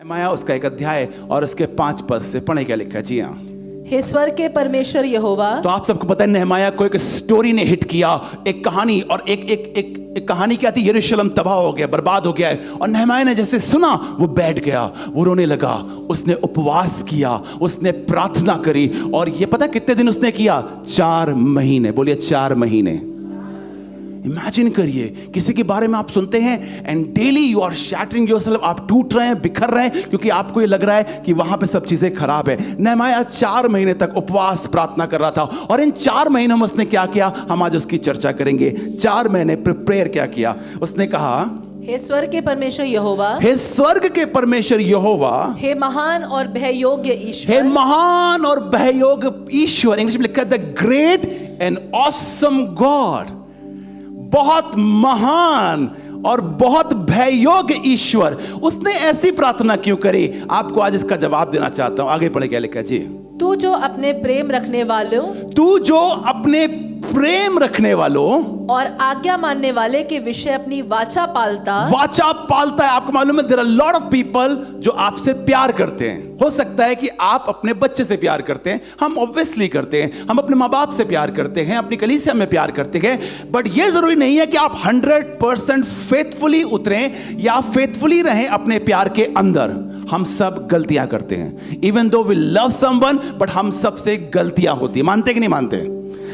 नहमाया उसका 1 अध्याय और उसके 5 पद से पढ़े क्या लिखा है। जी हाँ, हे स्वर्ग के परमेश्वर यहोवा। तो आप सबको पता है नहमाया को एक स्टोरी ने हिट किया, एक कहानी, और एक कहानी क्या थी, यरूशलेम तबाह हो गया, बर्बाद हो गया है। और नहमाया ने जैसे सुना वो बैठ गया, वो रोने लगा, उसने उपवास किया, उसने प्रार्थना करी। और ये पता कितने दिन उसने किया? 4 महीने। बोलिए 4 महीने। इमेजिन करिए, किसी के बारे में आप सुनते हैं and daily you are shattering yourself, आप टूट रहे हैं, बिखर रहे हैं, क्योंकि आपको ये लग रहा है कि वहां पे सब चीजें खराब है। नहमाया 4 महीने तक उपवास प्रार्थना कर रहा था, और इन 4 महीनों में उसने क्या किया, हम आज उसकी चर्चा करेंगे। 4 महीने प्रिपेयर क्या किया। उसने कहा, हे स्वर्ग के परमेश्वर यहोवा, हे स्वर्ग के परमेश्वर यहोवा, हे महान और भययोग्य हे ईश्वर, महान और भययोग्य ईश्वर। इंग्लिश में लिखा है the great and awesome God. बहुत महान और बहुत भययोग्य ईश्वर। उसने ऐसी प्रार्थना क्यों करी? आपको आज इसका जवाब देना चाहता हूं। आगे पढ़े क्या लिखा जी। तू जो अपने प्रेम रखने वालों, तू जो अपने प्रेम रखने वालों और आज्ञा मानने वाले के विषय अपनी वाचा पालता है। आपको मालूम है, there are lot of people जो आपसे प्यार करते हैं। हो सकता है कि आप अपने बच्चे से प्यार करते हैं, हम ऑब्वियसली करते हैं, हम अपने माँ बाप से प्यार करते हैं, अपनी कलीसिया में प्यार करते हैं, बट ये जरूरी नहीं है कि आप 100% फेथफुली उतरें या फेथफुली रहें अपने प्यार के अंदर। हम सब गलतियां करते हैं, even though we love someone, but हम सबसे गलतियां होती है। मानते कि नहीं मानते?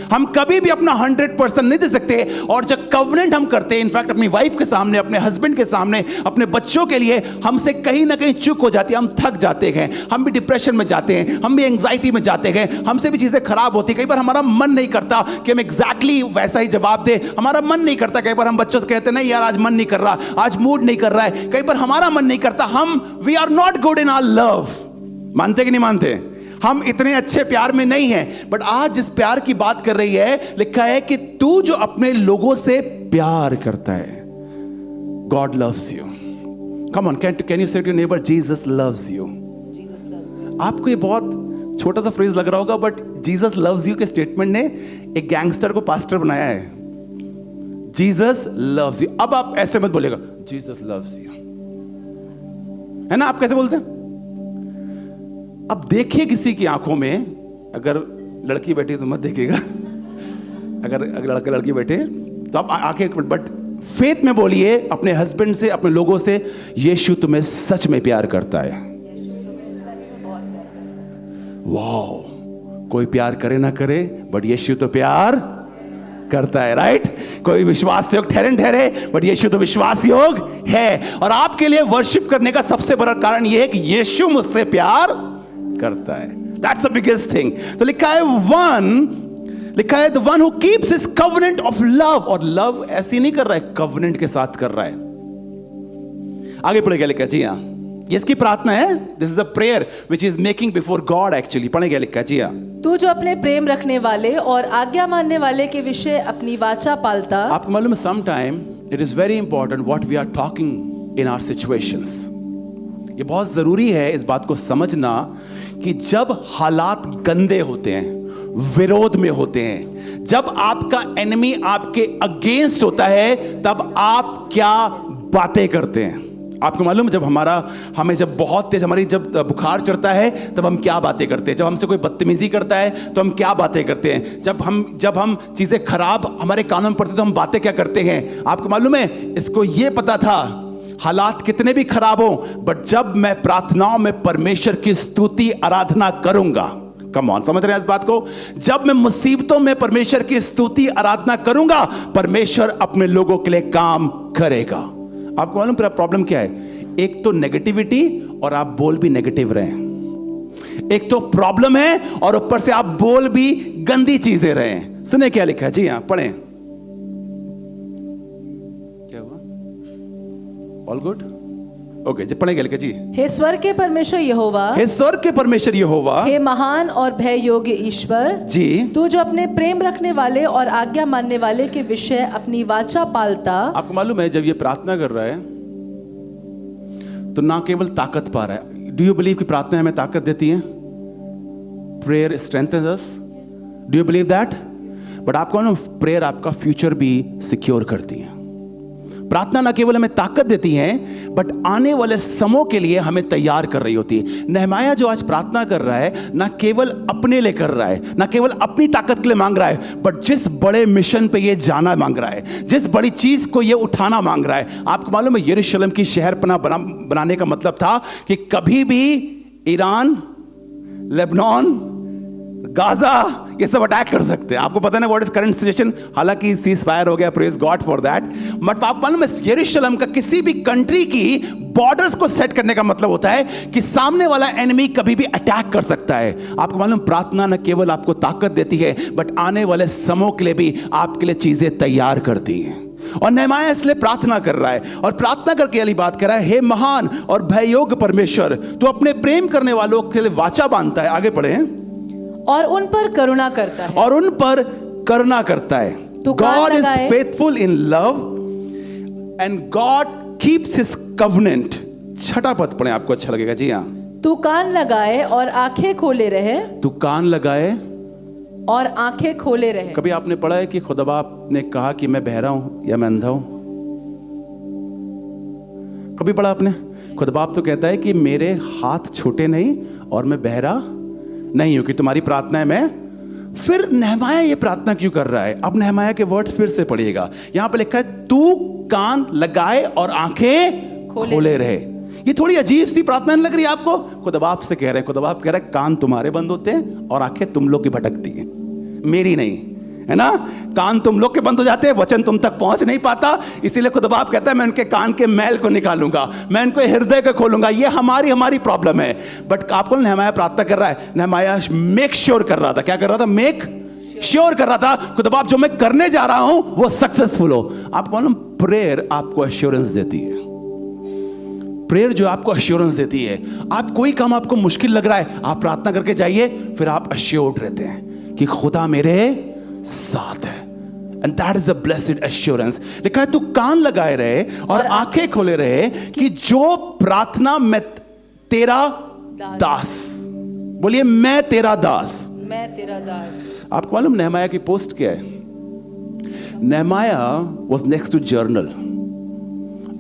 हम कभी भी अपना 100% नहीं दे सकते। और जब कवनेंट हम करते हैं, इनफैक्ट अपनी वाइफ के सामने, अपने हस्बैंड के सामने, अपने बच्चों के लिए, हमसे कहीं ना कहीं चूक हो जाती है, हम थक जाते हैं, हम भी डिप्रेशन में जाते हैं, हम भी एंग्जाइटी में जाते हैं, हमसे भी चीजें खराब होती है। कई बार हमारा मन नहीं करता कि हम एग्जैक्टली वैसा ही जवाब दे, हमारा मन नहीं करता। कई बार हम बच्चों से कहते हैं नहीं यार आज मन नहीं कर रहा, आज मूड नहीं कर रहा है। कई बार हमारा मन नहीं करता, we are not good in our love. मानते कि नहीं मानते? हम इतने अच्छे प्यार में नहीं हैं। बट आज जिस प्यार की बात कर रही है, लिखा है कि तू जो अपने लोगों से प्यार करता है, God loves you. Come on, can you say to your neighbour, Jesus loves you. आपको ये बहुत छोटा सा फ्रेज लग रहा होगा, बट जीसस लव्स यू के स्टेटमेंट ने एक गैंगस्टर को पास्टर बनाया है। Jesus loves you. अब आप ऐसे मत बोलेगा जीसस लव्स यू, है ना? आप कैसे बोलते हैं? अब देखिए किसी की आंखों में, अगर लड़की बैठी तो मत देखिएगा, अगर लड़का लड़की बैठे तो आप आंखें, बट फेथ में बोलिए अपने हस्बैंड से, अपने लोगों से, यीशु तुम्हें सच में प्यार करता है। वाओ, कोई प्यार करे ना करे, बट यीशु तो प्यार करता है, राइट? कोई विश्वास योग ठहरे, बट यीशु तो विश्वास योग है। और आपके लिए वर्शिप करने का सबसे बड़ा कारण यह है कि यीशु मुझसे प्यार करता है। That's the biggest thing. तो लिखा है the one who keeps his covenant of love, और लव ऐसी नहीं कर रहा है, covenant के साथ कर रहा है। आगे पढ़े क्या लिखा? जी हाँ, ये इसकी प्रार्थना है। This is a prayer which he is making before God actually. पढ़े क्या लिखा? जी हाँ, तू जो अपने प्रेम रखने वाले और आज्ञा मानने वाले के विषय अपनी वाचा पालता। आपको मालूम है, sometime it is very important what we are talking in our situations. ये बहुत जरूरी है इस बात को समझना कि जब हालात गंदे होते हैं, विरोध में होते हैं, जब आपका एनिमी आपके अगेंस्ट होता है, तब आप क्या बातें करते हैं। आपको मालूम है, हमें जब बहुत तेज जब बुखार चढ़ता है, तब हम क्या बातें करते हैं। जब हमसे कोई बदतमीजी करता है तो हम क्या बातें करते हैं। जब हम चीजें खराब हमारे कानों में पड़ती तो हम बातें क्या करते हैं। आपको मालूम है, इसको ये पता था हालात कितने भी खराब हो, बट जब मैं प्रार्थनाओं में परमेश्वर की स्तुति आराधना करूंगा, कम ऑन, समझ रहे हैं इस बात को? जब मैं मुसीबतों में परमेश्वर की स्तुति आराधना करूंगा, परमेश्वर अपने लोगों के लिए काम करेगा। आपको मालूम प्रॉब्लम क्या है? एक तो नेगेटिविटी, और आप बोल भी नेगेटिव रहे हैं। एक तो प्रॉब्लम है और ऊपर से आप बोल भी गंदी चीजें रहे हैं। सुने क्या लिखा है? जी हाँ, पढ़ें। All good? ओके जी, पढ़ेंगे लिखा जी। हे स्वर्ग के परमेश्वर यहोवा, हे स्वर्ग के परमेश्वर यहोवा, हे महान और भययोग्य ईश्वर जी, तू जो अपने प्रेम रखने वाले और आज्ञा मानने वाले के विषय अपनी वाचा पालता। आपको मालूम है, जब ये प्रार्थना कर रहा है तो ना केवल ताकत पा रहा है। डू यू बिलीव कि प्रार्थना हमें ताकत देती है? Prayer strengthens us. Do you believe that? But आपको ना, प्रेयर आपका फ्यूचर भी सिक्योर करती है। प्रार्थना न केवल हमें ताकत देती है, बट आने वाले समयों के लिए हमें तैयार कर रही होती है। नहमाया जो आज प्रार्थना कर रहा है, ना केवल अपने लिए कर रहा है, ना केवल अपनी ताकत के लिए मांग रहा है, बट जिस बड़े मिशन पे ये जाना मांग रहा है, जिस बड़ी चीज को ये उठाना मांग रहा है। आपको मालूम है यरूशलेम की शहरपनाह बनाने का मतलब था कि कभी भी ईरान, लेबनान, गाजा ये सब अटैक कर सकते हैं। आपको पता है व्हाट इज करंट सिचुएशन, हालांकि सीज फायर हो गया, praise God for that. But आप मालूम है यरूशलेम का किसी भी कंट्री की बॉर्डर्स को सेट करने का मतलब होता है कि सामने वाला एनिमी कभी भी अटैक कर सकता है। आपको मालूम प्रार्थना न केवल आपको ताकत देती है, बट आने वाले समयों के लिए भी आपके लिए चीजें तैयार करती हैं। और नहमाया इसलिए प्रार्थना कर रहा है, और प्रार्थना करके वाली बात कर रहा है, हे महान और भययोग्य परमेश्वर, तू अपने प्रेम करने वालों के लिए वाचा बांधता है। आगे पढ़े। और उन पर करुणा करता है। और उन पर करुणा करता है। God is faithful in love and God keeps his covenant. छठा पद पढ़े, आपको अच्छा लगेगा। जी हाँ। तू कान लगाए और आंखें खोले रहे। तू कान लगाए और आंखें खोले रहे। कभी आपने पढ़ा है कि खुदा बाप ने कहा कि मैं बहरा हूं या मैं अंधा हूं? कभी पढ़ा आपने? खुदा बाप तो कहता है कि मेरे हाथ छोटे नहीं और मैं बहरा नहीं हूं कि तुम्हारी प्रार्थनाएं मैं। फिर नहमाया ये प्रार्थना क्यों कर रहा है? अब नहमाया के वर्ड्स फिर से पढ़िएगा। यहां पे लिखा है तू कान लगाए और आंखें खोले रहे। ये थोड़ी अजीब सी प्रार्थना लग रही है आपको? खुदा बाप से कह रहे हैं, खुदा बाप कह रहा है कान तुम्हारे बंद होते हैं और आंखें तुम लोग की भटकती हैं, मेरी नहीं, है ना। कान तुम लोग के बंद हो जाते हैं, वचन तुम तक पहुंच नहीं पाता, इसीलिए खुदा बाप कहता है मैं उनके कान के मैल को निकालूंगा, मैं उनके हृदय को खोलूंगा। ये हमारी प्रॉब्लम है। बट आपको नहमाया प्रार्थना कर रहा है, नहमाया मेक श्योर कर रहा था। क्या कर रहा था? मेक श्योर कर रहा था, खुदा बाप जो मैं करने जा रहा हूं वो सक्सेसफुल हो। आपको मालूम प्रेयर आपको एश्योरेंस देती है। प्रेयर जो आपको एश्योरेंस देती है, आप कोई काम आपको मुश्किल लग रहा है, आप प्रार्थना करके जाइए, फिर आप एश्योर्ड रहते हैं कि खुदा मेरे साथ है। And that is the blessed assurance. लिखा है तू कान लगाए रहे और आंखें खोले रहे कि जो प्रार्थना में तेरा दास। बोलिए मैं तेरा दास। मैं तेरा दास। आपको मालूम नहमाया की पोस्ट क्या है? Nehemiah was next to journal.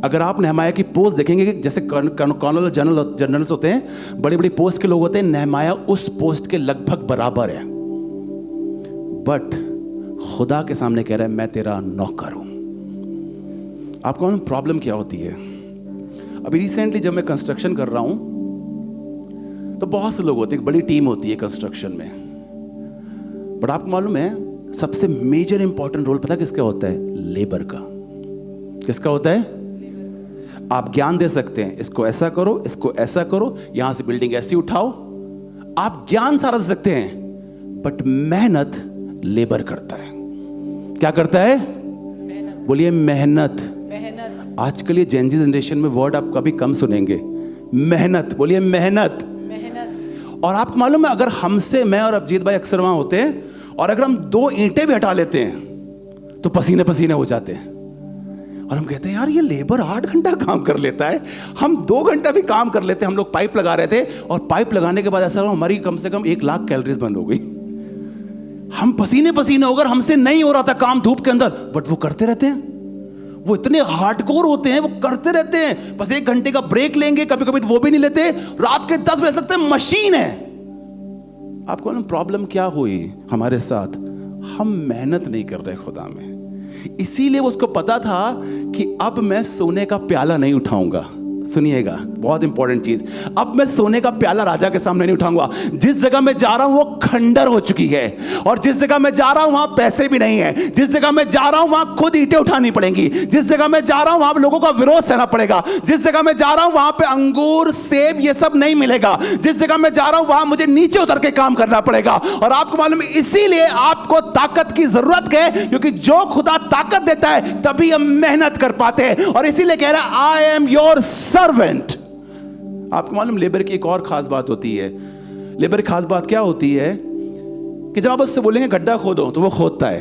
अगर आप नहमाया की पोस्ट देखेंगे कि जैसे कर्नल जनरल्स होते हैं, बड़ी बड़ी पोस्ट के लोग होते हैं, नहमाया उस पोस्ट के लगभग बराबर है। बट खुदा के सामने कह रहा है मैं तेरा नौकर हूं। आपको मालूम प्रॉब्लम क्या होती है? अभी रिसेंटली जब मैं कंस्ट्रक्शन कर रहा हूं तो बहुत से लोग होते हैं, एक बड़ी टीम होती है कंस्ट्रक्शन में। बट आपको मालूम है सबसे मेजर इंपॉर्टेंट रोल पता किसका होता है? लेबर का। किसका होता है? आप ज्ञान दे सकते हैं, इसको ऐसा करो, इसको ऐसा करो, यहां से बिल्डिंग ऐसी उठाओ, आप ज्ञान सारा दे सकते हैं, बट मेहनत लेबर करता है। क्या करता है? मेहनत। बोलिए मेहनत। मेहनत। आजकल ये जेन जी जनरेशन में वर्ड आप कभी कम सुनेंगे, मेहनत। बोलिए मेहनत। मेहनत। और आपको मालूम है अगर हमसे, मैं और अभिजीत भाई अक्सर वहां होते हैं, और अगर हम 2 ईंटें भी हटा लेते हैं तो पसीने पसीने हो जाते हैं। और हम कहते हैं यार ये लेबर 8 घंटा काम कर लेता है, हम 2 घंटा भी काम कर लेते हैं। हम लोग पाइप लगा रहे थे और पाइप लगाने के बाद ऐसा हमारी कम से कम 1 लाख कैलोरीज बंद हो गई। हम पसीने पसीने होकर, हमसे नहीं हो रहा था काम धूप के अंदर, बट वो करते रहते हैं। वो इतने हार्डकोर होते हैं, वो करते रहते हैं। बस 1 घंटे का ब्रेक लेंगे, कभी कभी तो वो भी नहीं लेते, रात के 10 बजे तक मशीन है। आपको ना प्रॉब्लम क्या हुई हमारे साथ? हम मेहनत नहीं कर रहे खुदा में। इसीलिए उसको पता था कि अब मैं सोने का प्याला नहीं उठाऊंगा। सुनिएगा, बहुत इंपॉर्टेंट चीज, अब मैं सोने का प्याला राजा के सामने नहीं उठाऊंगा। जिस जगह मैं जा रहा हूं वो खंडर हो चुकी है, और जिस जगह मैं जा रहा हूं वहां पैसे भी नहीं है। जिस जगह मैं जा रहा हूं वहां खुद ईंटें उठानी पड़ेंगी। जिस जगह मैं जा रहा हूं वहां लोगों का विरोध सहना पड़ेगा। जिस जगह मैं जा रहा हूं वहां पे अंगूर, सेब ये सब नहीं मिलेगा। जिस जगह मैं जा रहा हूं वहां मुझे नीचे उतर के काम करना पड़ेगा। और आपको मालूम है इसीलिए आपको ताकत की जरूरत है, क्योंकि जो खुदा ताकत देता है तभी हम मेहनत कर पाते हैं। और इसीलिए कह रहा है आई एम योर सर्वेंट। आपको मालूम लेबर की एक और खास बात होती है। लेबर की खास बात क्या होती है कि जब आप उससे बोलेंगे गड्ढा खोदो तो वो खोदता है।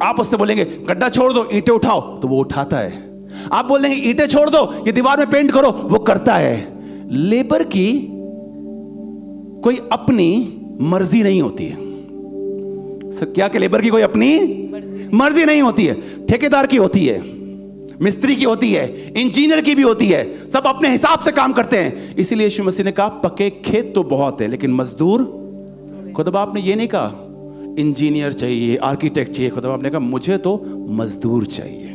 आप उससे बोलेंगे गड्ढा छोड़ दो, ईंटें उठाओ, तो वो उठाता है। आप बोल देंगे ईंटें छोड़ दो, ये दीवार में पेंट करो, वो करता है। लेबर की कोई अपनी मर्जी नहीं होती है। क्या कि लेबर की कोई अपनी मर्जी नहीं होती है, ठेकेदार की होती है मिस्त्री की होती है, इंजीनियर की भी होती है, सब अपने हिसाब से काम करते हैं। इसीलिए यीशु मसीह ने कहा पके खेत तो बहुत है लेकिन मजदूर, खुदा बाप ने ये नहीं कहा इंजीनियर चाहिए, आर्किटेक्ट चाहिए, खुदा बाप ने कहा मुझे तो मजदूर चाहिए।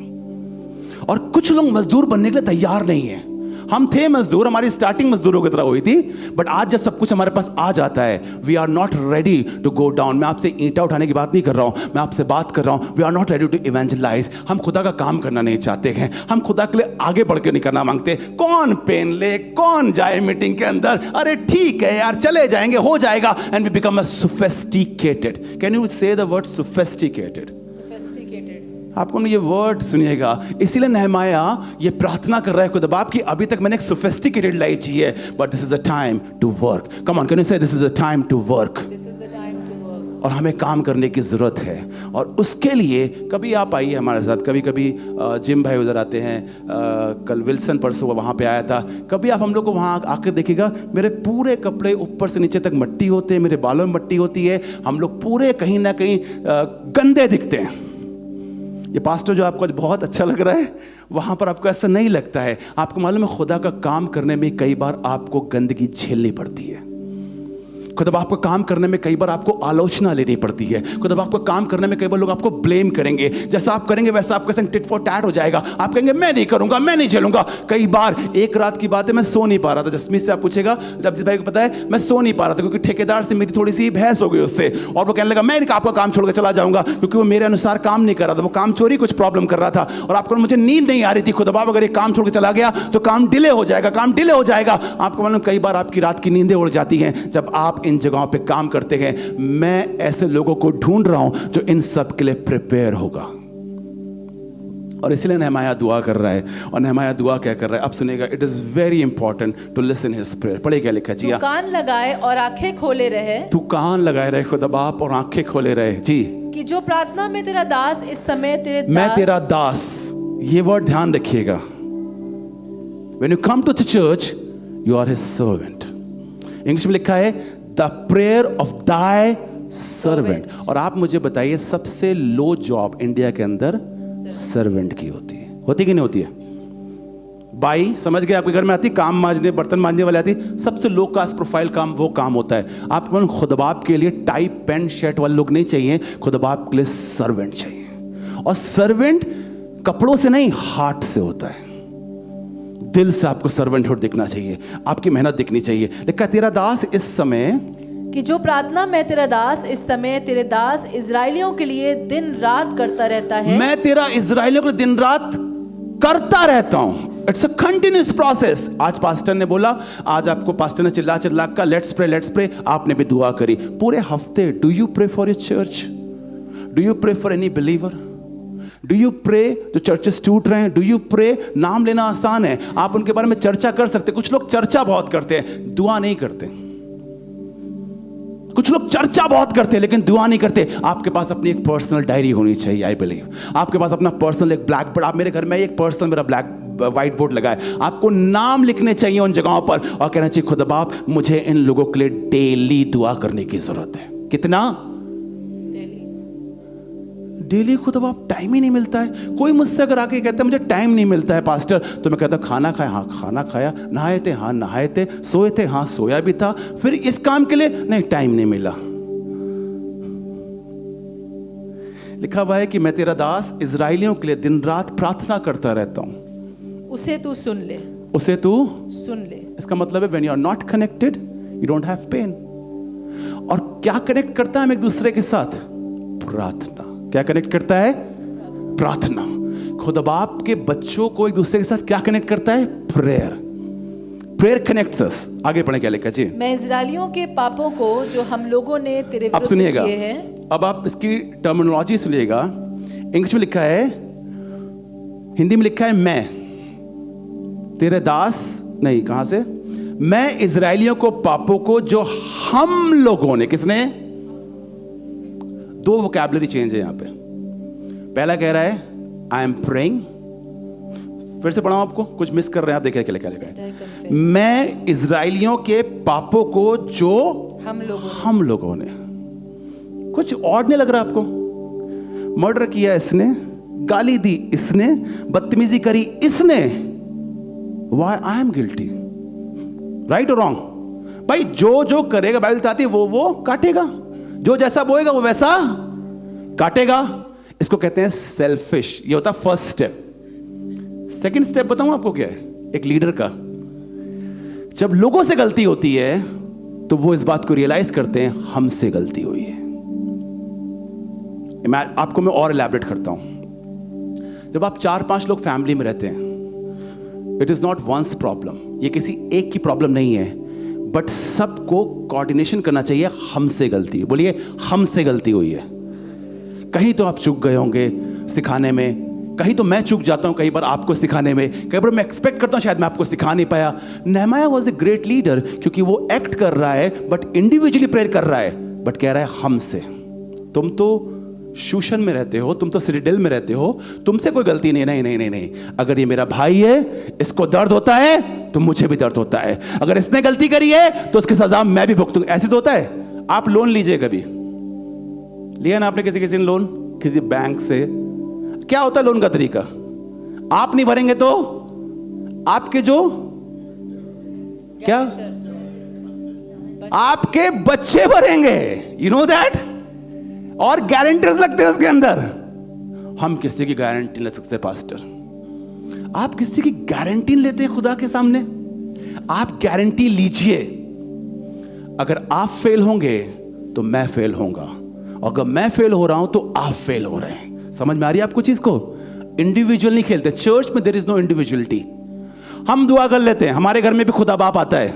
और कुछ लोग मजदूर बनने के लिए तैयार नहीं है। हम थे मजदूर, हमारी स्टार्टिंग मजदूरों की तरह हुई थी, बट आज जब सब कुछ हमारे पास आ जाता है, we are not ready to go down. मैं आपसे ईंटा उठाने की बात नहीं कर रहा हूं, मैं आपसे बात कर रहा हूं we are not ready to evangelize. हम खुदा का काम करना नहीं चाहते हैं, हम खुदा के लिए आगे बढ़ के नहीं करना मांगते। कौन पेन ले, कौन जाए मीटिंग के अंदर, अरे ठीक है यार चले जाएंगे, हो जाएगा। And we become a sophisticated. Can you say the word sophisticated? आपको ये वर्ड सुनिएगा। इसीलिए नहमाया ये प्रार्थना कर रहा है खुदा बाप की अभी तक मैंने एक सोफिस्टिकेटेड लाइफ जी है, but this is the time to work. Come on, can you say this is the time to work? और हमें काम करने की जरूरत है। और उसके लिए कभी आप आइए हमारे साथ, कभी कभी जिम भाई उधर आते हैं, कल विल्सन परसों वहाँ पे आया था। कभी आप हम लोग को वहाँ आकर देखिएगा, मेरे पूरे कपड़े ऊपर से नीचे तक मट्टी होते हैं, मेरे बालों में मट्टी होती है, हम लोग पूरे कहीं ना कहीं गंदे दिखते हैं। ये पास्टर जो आपको बहुत अच्छा लग रहा है, वहाँ पर आपको ऐसा नहीं लगता है। आपको मालूम है खुदा का काम करने में कई बार आपको गंदगी झेलनी पड़ती है। खुदा बाप को काम करने में कई बार आपको आलोचना लेनी पड़ती है। खुदा बाप को काम करने में कई बार लोग आपको ब्लेम करेंगे। जैसा आप करेंगे वैसा आपके संग टिट फॉर टैट हो जाएगा। आप कहेंगे मैं नहीं करूंगा, मैं नहीं झेलूंगा। कई बार एक रात की बात है, मैं सो नहीं पा रहा था। जसमीत से आप पूछेगा, जब जिस भाई को पता है मैं सो नहीं पा रहा था क्योंकि ठेकेदार से मेरी थोड़ी सी बहस हो गई उससे, और वो कहने लगा मैं आपका काम छोड़ के चला जाऊंगा, क्योंकि वो मेरे अनुसार काम नहीं कर रहा था, वो काम चोरी कुछ प्रॉब्लम कर रहा था। और आपको मुझे नींद नहीं आ रही थी। खुदा बाप अगर एक काम छोड़ के चला गया तो काम डिले हो जाएगा, काम डिले हो जाएगा। आपको मालूम कई बार आपकी रात की नींदें उड़ जाती हैं जब आप इन जगहों पे काम करते हैं। मैं ऐसे लोगों को ढूंढ रहा हूं जो इन सब के लिए प्रिपेयर होगा। और इसलिए नहमाया दुआ कर रहा है। और नहमाया दुआ क्या कर रहा है, अब सुनेगा। It is very important to listen his prayer. पढ़े क्या लिखा जी? तू कान लगाए और आंखें खोले रहे। तू कान लगाए रहे खुदा बाप और आंखें खोले रहे जी, कि जो प्रार्थना में तेरा दास इस समय तेरे दास, मैं तेरा दास, ये वर्ड ध्यान रखिएगा। When you come to the church, you are his servant. English में लिखा है The prayer of thy servant. और आप मुझे बताइए सबसे लो जॉब इंडिया के अंदर सर्वेंट की होती कि नहीं होती है? बाई समझ गए, आपके घर में आती, काम मांजने बर्तन मांजने वाले आती, सबसे लो कास्ट प्रोफाइल काम वो काम होता है। आपको खुदा बाप के लिए टाइप पैंट शर्ट वाले लोग नहीं चाहिए, खुदा बाप के लिए सर्वेंट चाहिए। और सर्वेंट कपड़ों से नहीं, हार्ट से होता है। दिल से आपको सर्वेंटहुड दिखना चाहिए, आपकी मेहनत दिखनी चाहिए। लिखा तेरा दास इस समय, कि जो प्रार्थना में तेरा दास इस समय तेरे दास इजराइलियों के लिए दिन रात करता रहता है। मैं तेरा इजराइलियों के लिए दिन रात करता रहता हूं। It's a continuous process. आज पास्टर ने बोला, आज आपको पास्टर ने चिल्ला चिल्ला का लेट्स प्रे, आपने भी दुआ करी पूरे हफ्ते। Do you pray for your church? Do you pray for any believer? Do you pray? जो चर्चेस टूट रहे हैं, डू यू प्रे? नाम लेना आसान है, आप उनके बारे में चर्चा कर सकते। कुछ लोग चर्चा बहुत करते हैं, दुआ नहीं करते। कुछ लोग चर्चा बहुत करते हैं लेकिन दुआ नहीं करते। आपके पास अपनी एक पर्सनल डायरी होनी चाहिए। आई बिलीव आपके पास अपना पर्सनल एक ब्लैक बोर्ड। आप मेरे घर में एक पर्सनल मेरा व्हाइट बोर्ड लगा है, आपको नाम लिखने चाहिए उन जगहों पर और कहना चाहिए खुदा बाप मुझे इन लोगों के लिए डेली दुआ करने की जरूरत है। कितना डेली? खुदा बाप टाइम ही नहीं मिलता है। कोई मुझसे अगर आके कहता है मुझे टाइम नहीं मिलता है पास्टर, तो मैं कहता हूं खाना खाया? हाँ खाना खाया। नहाए थे? हाँ नहाए थे। सोए थे? हाँ सोया भी था। फिर इस काम के लिए नहीं, टाइम नहीं मिला। लिखा हुआ है कि मैं तेरा दास इजराइलियों के लिए दिन रात प्रार्थना करता रहता हूं। उसे तू सुन ले, उसे तू सुन ले। इसका मतलब है when you are not connected you don't have pain. और क्या कनेक्ट करता है हम एक दूसरे के साथ? प्रार्थना। क्या कनेक्ट करता है? प्रार्थना। खुदा बाप के बच्चों को एक दूसरे के साथ क्या कनेक्ट करता है? प्रेयर। प्रेयर कनेक्ट्स अस। आगे पढ़े क्या लिखा जी? मैं इजराइलियों के पापों को जो हम लोगों ने तेरे विरुद्ध किए हैं। अब आप इसकी टर्मिनोलॉजी सुनिएगा। इंग्लिश में लिखा है, हिंदी में लिखा है मैं तेरे दास, नहीं कहां से? मैं इजराइलियों को पापों को जो हम लोगों ने, किसने? दो वोकैबुलरी चेंज है यहां पे। पहला कह रहा है आई एम प्रेइंग, फिर से पढ़ाऊं आपको, कुछ मिस कर रहे हैं आप, देखिए क्या लिखा है। मैं इजराइलियों के पापों को जो हम लोगों ने। कुछ और नहीं लग रहा आपको? मर्डर किया इसने, गाली दी इसने, बदतमीजी करी इसने, why I am guilty? Right और रॉन्ग? भाई जो जो करेगा, बाइबल बताती है वो काटेगा, जो जैसा बोएगा वो वैसा काटेगा। इसको कहते हैं सेल्फिश। ये होता फर्स्ट स्टेप। सेकंड स्टेप बताऊं आपको क्या है एक लीडर का? जब लोगों से गलती होती है तो वो इस बात को रियलाइज करते हैं हमसे गलती हुई है। मैं और इलैबोरेट करता हूं। जब आप 4-5 लोग फैमिली में रहते हैं, it is not once problem, ये किसी एक की प्रॉब्लम नहीं है, बट सबको कोऑर्डिनेशन करना चाहिए। हमसे गलती, बोलिए हमसे गलती हुई है। कहीं तो आप चूक गए होंगे सिखाने में, कहीं तो मैं चूक जाता हूं कई बार आपको सिखाने में, कई बार मैं एक्सपेक्ट करता हूं शायद मैं आपको सिखा नहीं पाया। नेहमाया वाज ए ग्रेट लीडर क्योंकि वो एक्ट कर रहा है बट इंडिविजुअली प्रेयर कर रहा है, बट कह रहा है हमसे। तुम तो शूशन में रहते हो, तुम तो सिटाडेल में रहते हो, तुमसे कोई गलती नहीं। नहीं नहीं नहीं नहीं, अगर ये मेरा भाई है, इसको दर्द होता है तो मुझे भी दर्द होता है। अगर इसने गलती करी है तो उसकी सजा मैं भी भुगतूंगा। ऐसे तो होता है। आप लोन लीजिए, कभी लिया ना आपने किसी ने लोन किसी बैंक से? क्या होता है लोन का तरीका? आप नहीं भरेंगे तो आपके जो क्या आपके बच्चे भरेंगे, यू नो दैट, और गारंटर्स लगते हैं उसके अंदर। हम किसी की गारंटी ले सकते पास्टर? आप किसी की गारंटी लेते हैं खुदा के सामने? आप गारंटी लीजिए, अगर आप फेल होंगे तो मैं फेल होऊंगा, और अगर मैं फेल हो रहा हूं तो आप फेल हो रहे हैं। समझ में आ रही है आपको चीज को? इंडिविजुअल नहीं खेलते चर्च में, देयर इज नो इंडिविजुअलिटी। हम दुआ कर लेते हैं, हमारे घर में भी खुदा बाप आता है,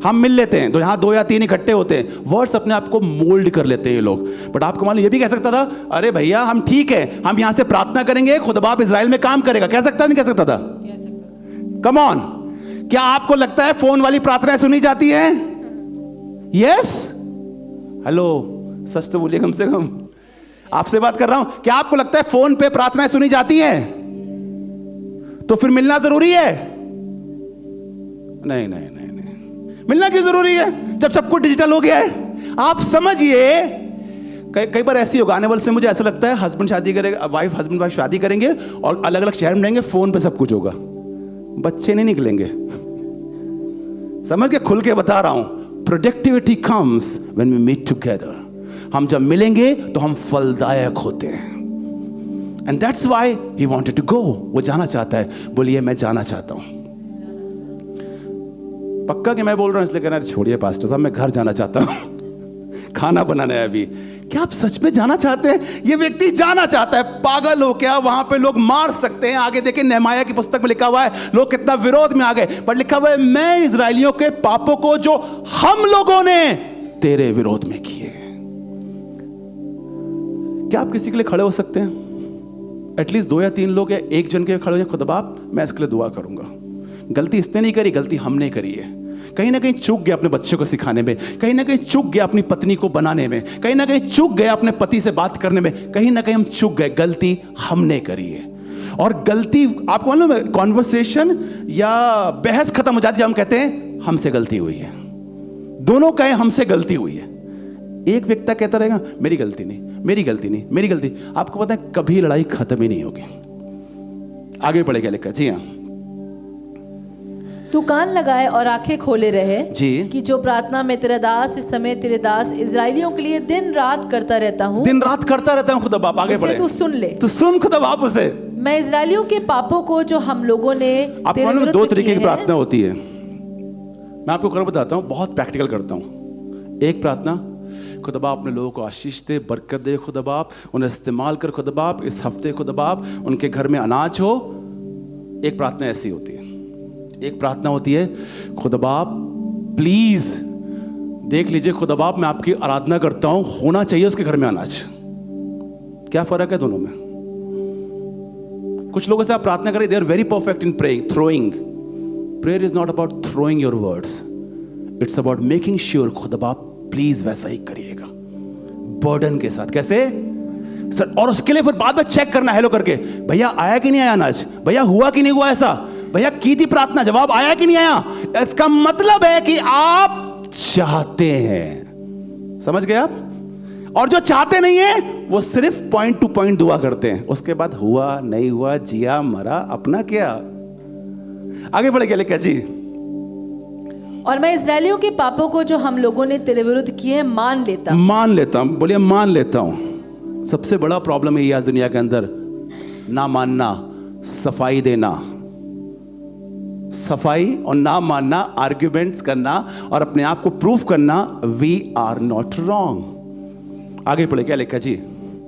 हम मिल लेते हैं तो यहां 2 या 3 इकट्ठे होते हैं, वर्ड्स अपने आप को मोल्ड कर लेते हैं ये लोग। बट आपको मालूम ये भी कह सकता था, अरे भैया हम ठीक है, हम यहां से प्रार्थना करेंगे, खुदा बाप इजराइल में काम करेगा। कह सकता नहीं कह सकता था? Come on. क्या आपको लगता है फोन वाली प्रार्थनाएं सुनी जाती हैं? यस, हेलो, सच तो बोलिए कम से कम, आपसे बात कर रहा हूं। क्या आपको लगता है फोन पे प्रार्थनाएं सुनी जाती हैं? तो फिर मिलना जरूरी है? नहीं नहीं नहीं नहीं, मिलना क्यों जरूरी है जब सब कुछ डिजिटल हो गया है? आप समझिए, कई बार ऐसी होगा, आने वाले से मुझे ऐसा लगता है हस्बैंड शादी करेगा, हस्बैंड वाइफ शादी करेंगे और अलग अलग शहर में रहेंगे, फोन पे सब कुछ होगा, बच्चे नहीं निकलेंगे। समझ के खुल के बता रहा हूं, productivity comes when we meet together. हम जब मिलेंगे तो हम फलदायक होते हैं। And that's why he wanted to go. वो जाना चाहता है। बोलिए मैं जाना चाहता हूं। पक्का कि मैं बोल रहा हूं इसलिए कहना छोड़िए पास्टर साहब, मैं घर जाना चाहता हूं, खाना बनाना है अभी। क्या आप सच में जाना चाहते हैं? ये व्यक्ति जाना चाहता है। पागल हो क्या? वहां पे लोग मार सकते हैं। आगे देखिए नेहमाया की पुस्तक में लिखा हुआ है लोग कितना विरोध में आ गए, पर लिखा हुआ है मैं इजराइलियों के पापों को जो हम लोगों ने तेरे विरोध में किए। क्या आप किसी के लिए खड़े हो सकते हैं? एटलीस्ट 2 या 3 लोग या एक जन के खड़े हो, खुदा बाप मैं इसके लिए दुआ करूंगा। गलती इसने नहीं करी, गलती हमने करी है। कहीं ना कहीं चूक गया अपने बच्चों को सिखाने में, कहीं ना कहीं चूक गया अपनी पत्नी को बनाने में, कहीं ना कहीं चूक गया अपने पति से बात करने में, कहीं ना कहीं हम चूक गए। गलती हमने करी है। और गलती आपको मालूम है, कॉन्वर्सेशन या बहस खत्म हो जाती है, हम कहते हैं हमसे गलती हुई है। दोनों कहें हमसे गलती हुई है। एक व्यक्ति कहता रहेगा मेरी गलती नहीं, मेरी गलती नहीं, मेरी गलती। आपको पता है कभी लड़ाई खत्म ही नहीं होगी। आगे बढ़ेगा लिखा। जी हाँ, तू कान लगाए और आंखें खोले रहे जी, कि जो प्रार्थना में तेरा दास इस समय तेरे दास इजराइलियों के लिए दिन रात करता रहता हूँ, दिन रात करता रहता हूँ। खुदा बाप आगे बढ़े, तू सुन ले, तू सुन खुदा बाप उसे। मैं इजराइलियों के पापों को जो हम लोगों ने आपको मालूम है 2 तरीके की प्रार्थना होती है। मैं आपको कर बताता हूँ, बहुत प्रैक्टिकल करता हूँ। एक प्रार्थना, खुदा बाप अपने लोगों को आशीष दे, बरकत दे खुदा बाप, उन्हें इस्तेमाल कर खुदा बाप, इस हफ्ते खुदा बाप उनके घर में अनाज हो। एक प्रार्थना ऐसी होती है। एक प्रार्थना होती है खुदा बाप प्लीज देख लीजिए खुदा बाप मैं आपकी आराधना करता हूं, होना चाहिए उसके घर में अनाज। क्या फर्क है दोनों में? कुछ लोगों से आप प्रार्थना करें, they are very perfect in praying, throwing. Prayer is not about throwing your words, it's about making sure खुदा बाप प्लीज वैसा ही करिएगा, बर्डन के साथ। कैसे सर? और उसके लिए फिर बाद में चेक करना हेलो करके, भैया आया कि नहीं आया अनाज, भैया हुआ कि नहीं हुआ ऐसा, भैया की थी प्रार्थना, जवाब आया कि नहीं आया। इसका मतलब है कि आप चाहते हैं। समझ गए आप? और जो चाहते नहीं है वो सिर्फ पॉइंट टू पॉइंट दुआ करते हैं, उसके बाद हुआ नहीं हुआ, जिया मरा, अपना क्या। आगे बढ़े क्या लिखा जी? और मैं इस्राएलियों के पापों को जो हम लोगों ने तेरे विरुद्ध किए मान लेता हूं। बोलिए मान लेता हूं। सबसे बड़ा प्रॉब्लम है आज दुनिया के अंदर, ना मानना, सफाई देना, सफाई और ना मानना, आर्ग्यूमेंट्स करना और अपने आप को प्रूफ करना, वी आर नॉट रॉन्ग। आगे पढ़े क्या लिखा जी?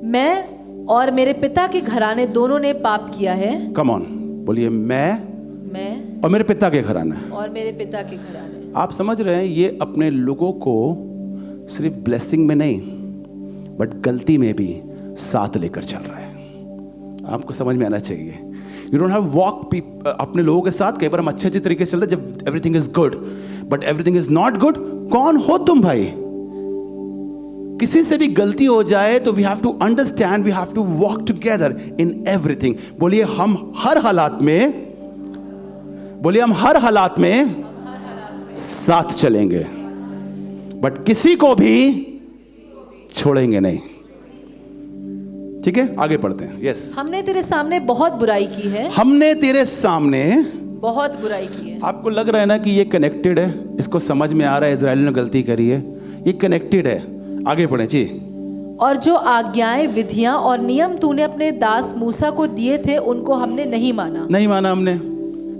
मैं और मेरे पिता के घराने दोनों ने पाप किया है। कम ऑन, बोलिए मैं और मेरे पिता के घराने। और मेरे पिता के घराने। आप समझ रहे हैं, ये अपने लोगों को सिर्फ ब्लेसिंग में नहीं बट गलती में भी साथ लेकर चल रहा है। आपको समझ में आना चाहिए। यू डोंट हैव वॉक अपने लोगों के साथ। कई बार हम अच्छे तरीके से चलते जब everything is good, but everything is not good. कौन हो तुम भाई? किसी से भी गलती हो जाए तो we have to understand, we have to walk together in everything. बोलिए हम हर हालात में, बोलिए हम हर हालात में साथ चलेंगे, बट किसी को भी छोड़ेंगे नहीं। ठीक है, आगे पढ़ते हैं। यस। हमने तेरे सामने बहुत बुराई की है। हमने तेरे सामने बहुत बुराई की है। आपको लग रहा है ना कि ये कनेक्टेड है, इसको समझ में आ रहा है इजराइल ने गलती करी है, ये कनेक्टेड है। आगे पढ़े जी। और जो आज्ञाएं, विधियां और नियम तूने अपने दास मूसा को दिए थे उनको हमने नहीं माना। नहीं माना हमने।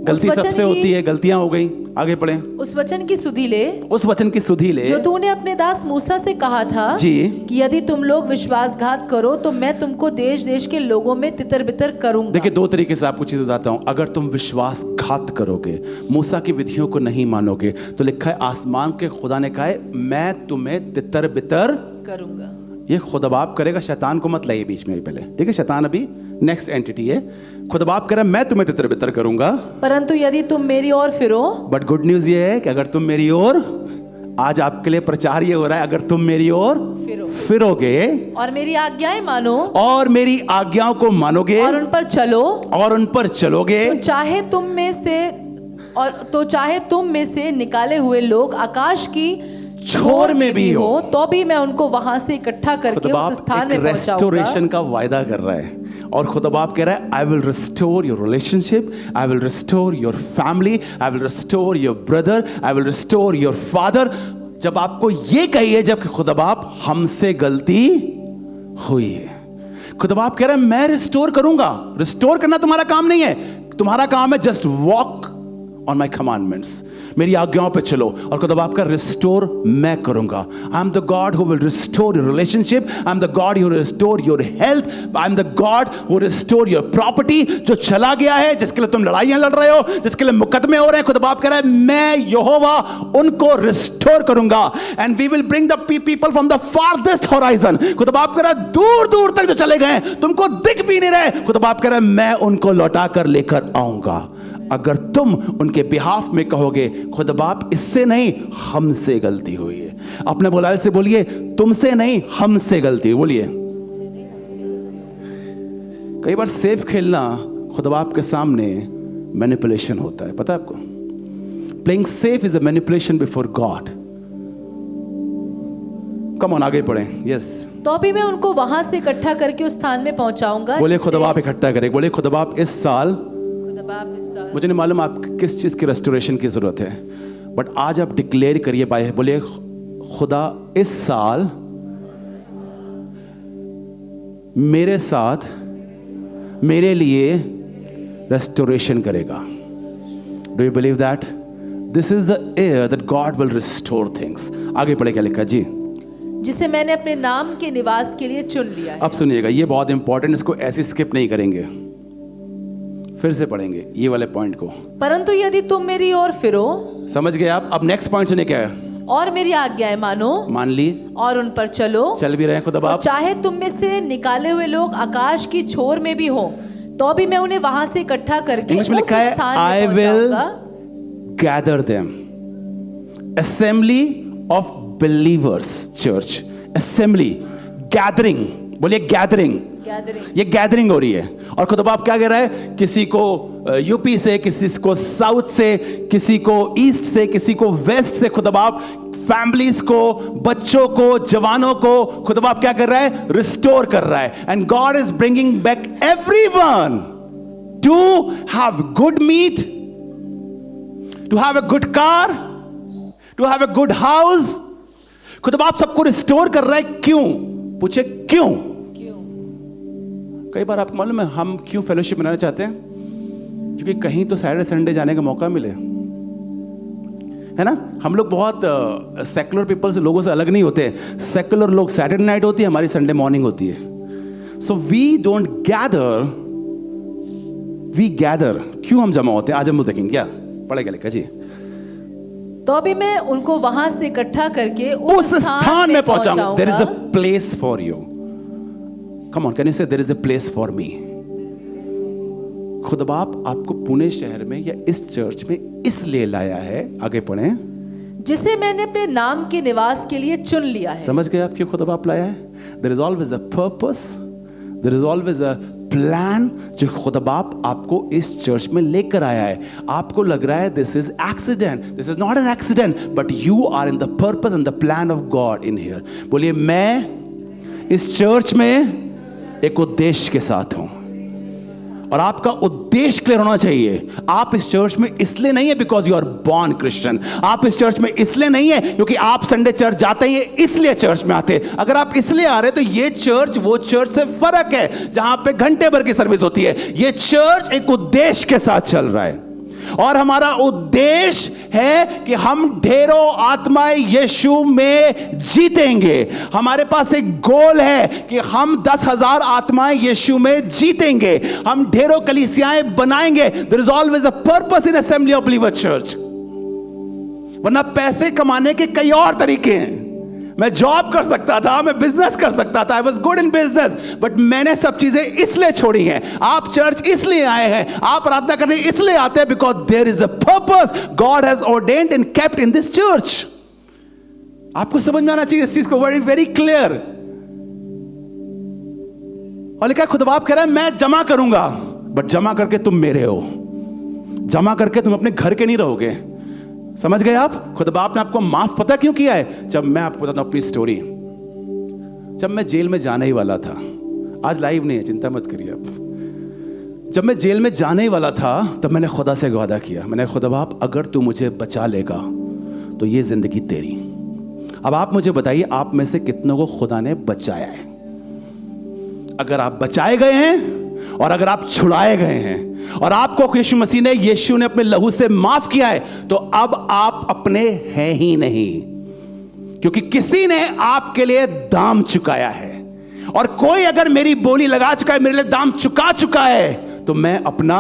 गलती सबसे होती है, गलतियां हो गई। आगे पढ़े। उस वचन की सुधि ले, उस वचन की सुधि ले जो तूने अपने दास मूसा से कहा था जी कि यदि तुम लोग विश्वासघात करो तो मैं तुमको देश देश के लोगों में तितर बितर करूंगा। देखिए, दो तरीके से आपको चीज बताता हूं। अगर तुम विश्वासघात करोगे, मूसा की विधियों को नहीं मानोगे, तो लिखा है आसमान के खुदा ने कहा है मैं तुम्हें तितर बितर करूंगा। ये खुदा बाप करेगा, शैतान को मत लाइए बीच में पहले। ठीक है, शैतान अभी नेक्स्ट एंटिटी है। खुदा बाप कह रहा है मैं तुम्हें तितर बितर करूंगा, परंतु यदि तुम मेरी ओर फिरो। बट गुड न्यूज ये है कि अगर तुम मेरी ओर, आज आपके लिए प्रचार ये हो रहा है, अगर तुम मेरी ओर फिरोगे और मेरी आज्ञाएं मानो, और मेरी आज्ञाओं को मानोगे और उन पर चलो, और उन पर चलोगे, तो चाहे तुम में से निकाले हुए लोग आकाश की छोर में भी हो, तो भी मैं उनको वहां से इकट्ठा करके उस स्थान में पहुंचाऊंगा। रेस्टोरेशन का वायदा कर रहा है, और खुदा बाप कह रहा है I will restore your relationship, I will restore your family, I will restore your brother, I will restore your father. जब आपको ये कहिए, जब खुदा बाप हमसे गलती हुई है, खुदा बाप कह रहा है मैं रिस्टोर करूंगा। रिस्टोर करना तुम्हारा काम नहीं है, तुम्हारा काम है just walk on my commandments, मेरी आज्ञाओं पे चलो। और खुदा बाप का रिस्टोर मैं करूंगा। I am the God who will restore your relationship, I am the God who restore your health, I am the God who restore your property. जो चला गया है, जिसके लिए तुम लड़ाइयां लड़ रहे हो, जिसके लिए मुकदमे हो रहे हैं, खुदा बाप कह रहा है मैं यहोवा उनको रिस्टोर करूंगा। And we will bring the people from the farthest horizon. खुदा बाप कह रहा है दूर दूर तक जो चले गए, तुमको दिख भी नहीं रहे, खुदा बाप कह रहा है मैं उनको लौटा कर लेकर आऊंगा, अगर तुम उनके बिहाफ में कहोगे खुदा बाप इससे नहीं हमसे गलती हुई है। अपने बुलाल से बोलिए तुमसे नहीं हमसे गलती हुई। बोलिए। कई बार सेफ खेलना खुदा बाप के सामने मैनिपुलेशन होता है, पता है आपको? Playing safe is a manipulation before God. Come on, आगे पढ़ें। यस। तो भी मैं उनको वहां से इकट्ठा करके उस स्थान में पहुंचाऊंगा। बोले खुदा बाप इकट्ठा करे। बोले खुदा बाप इस साल, मुझे नहीं मालूम आप किस चीज की रेस्टोरेशन की जरूरत है, बट आज आप डिक्लेयर करिए बाय, बोलिए खुदा इस साल मेरे साथ मेरे लिए रेस्टोरेशन करेगा। Do you believe that? This is the air that God will restore things. आगे पढ़े क्या लिखा जी? जिसे मैंने अपने नाम के निवास के लिए चुन लिया है। अब सुनिएगा, ये बहुत इंपॉर्टेंट, इसको ऐसे स्किप नहीं करेंगे, फिर से पढ़ेंगे ये वाले पॉइंट को। परंतु यदि तुम मेरी ओर फिरो। समझ गए आप? अब नेक्स्ट पॉइंट सुनिए क्या है। और मेरी आज्ञाएं मानो, मान ली, और उन पर चलो, चल भी रहे हैं खुदा बाप। तो चाहे तुम में से निकाले हुए लोग आकाश की छोर में भी हो, तो भी मैं उन्हें वहां से इकट्ठा करके इंग्लिश में लिखा है I will gather them. Assembly of believers church, assembly, gathering. बोलिए गैदरिंग। ये गैदरिंग हो रही है। और खुदा बाप क्या कह रहा है? किसी को यूपी से, किसी को साउथ से, किसी को ईस्ट से, किसी को वेस्ट से खुदा बाप फैमिलीज को, बच्चों को, जवानों को खुदा बाप क्या कर रहा है? रिस्टोर कर रहा है. And God is bringing back everyone to have good meat, to have a good car, to have a good house. खुदा बाप सबको रिस्टोर कर रहा है. क्यों? पूछे क्यों? कई बार आपको मालूम है हम क्यों फेलोशिप बनाना चाहते हैं? क्योंकि कहीं तो सैटरडे संडे जाने का मौका मिले, है ना. हम लोग बहुत सेकुलर पीपल से, लोगों से अलग नहीं होते. सेकुलर लोग सैटरडे नाइट होती है, हमारी संडे मॉर्निंग होती है. So we don't gather, we gather. क्यों हम जमा होते हैं? आज हम देखेंगे. क्या पढ़ेगा लिखा जी? तो अभी मैं उनको वहां से इकट्ठा करके उस स्थान में पहुंचाऊंगा. There is a place for you. Come on, can you say there is a place for me? खुदा बाप आपको पुणे शहर में या इस चर्च में इसलिए लाया है, आगे पढ़ें, जिसे मैंने अपने नाम के निवास के लिए चुन लिया है. समझ गए आप क्यों खुदा बाप लाया है? There is always a purpose, there is always a plan जो खुदा बाप आपको इस चर्च में लेकर आया है. आपको लग रहा है this is accident. This is not an accident, but you are in the purpose and the plan of God in here. बोलिए, मैं इस चर्च में एक उद्देश्य के साथ हूं. और आपका उद्देश्य क्लियर होना चाहिए. आप इस चर्च में इसलिए नहीं है because you are born Christian. आप इस चर्च में इसलिए नहीं है क्योंकि आप संडे चर्च जाते हैं इसलिए चर्च में आते. अगर आप इसलिए आ रहे तो ये चर्च वो चर्च से फर्क है जहां पे घंटे भर की सर्विस होती है. ये चर्च एक उद्देश्य के साथ चल रहा है. और हमारा उद्देश्य है कि हम ढेरों आत्माएं यीशु में जीतेंगे. हमारे पास एक गोल है कि हम 10,000 आत्माएं यीशु में जीतेंगे. हम ढेरों कलीसियाएं बनाएंगे. There is always a purpose in assembly of believer church. वरना पैसे कमाने के कई और तरीके हैं. मैं जॉब कर सकता था, मैं बिजनेस कर सकता था, I was good in business, but मैंने सब चीजें इसलिए छोड़ी हैं. आप चर्च इसलिए आए हैं, आप प्रार्थना करने इसलिए आते हैं because there is a purpose God has ordained and kept in this church. आपको समझ में आना चाहिए इस चीज को, वेरी वेरी क्लियर. और लिखा खुदा बाप कह रहा है मैं जमा करूंगा, बट जमा करके तुम मेरे हो. जमा करके तुम अपने घर के नहीं रहोगे. समझ गए आप? खुदा बाप ने आपको माफ पता क्यों किया है? जब मैं आपको बताता हूं अपनी स्टोरी. जब मैं जेल में जाने ही वाला था, आज लाइव नहीं है, चिंता मत करिए आप. जब मैं जेल में जाने ही वाला था तब मैंने खुदा से वादा किया. मैंने खुदा बाप अगर तू मुझे बचा लेगा तो ये जिंदगी तेरी. अब आप मुझे बताइए, आप में से कितनों को खुदा ने बचाया है? अगर आप बचाए गए हैं और अगर आप छुड़ाए गए हैं और आपको यीशु ने अपने लहू से माफ किया है, तो अब आप अपने हैं ही नहीं, क्योंकि किसी ने आपके लिए दाम चुकाया है. और कोई अगर मेरी बोली लगा चुका है, मेरे लिए दाम चुका चुका है, तो मैं अपना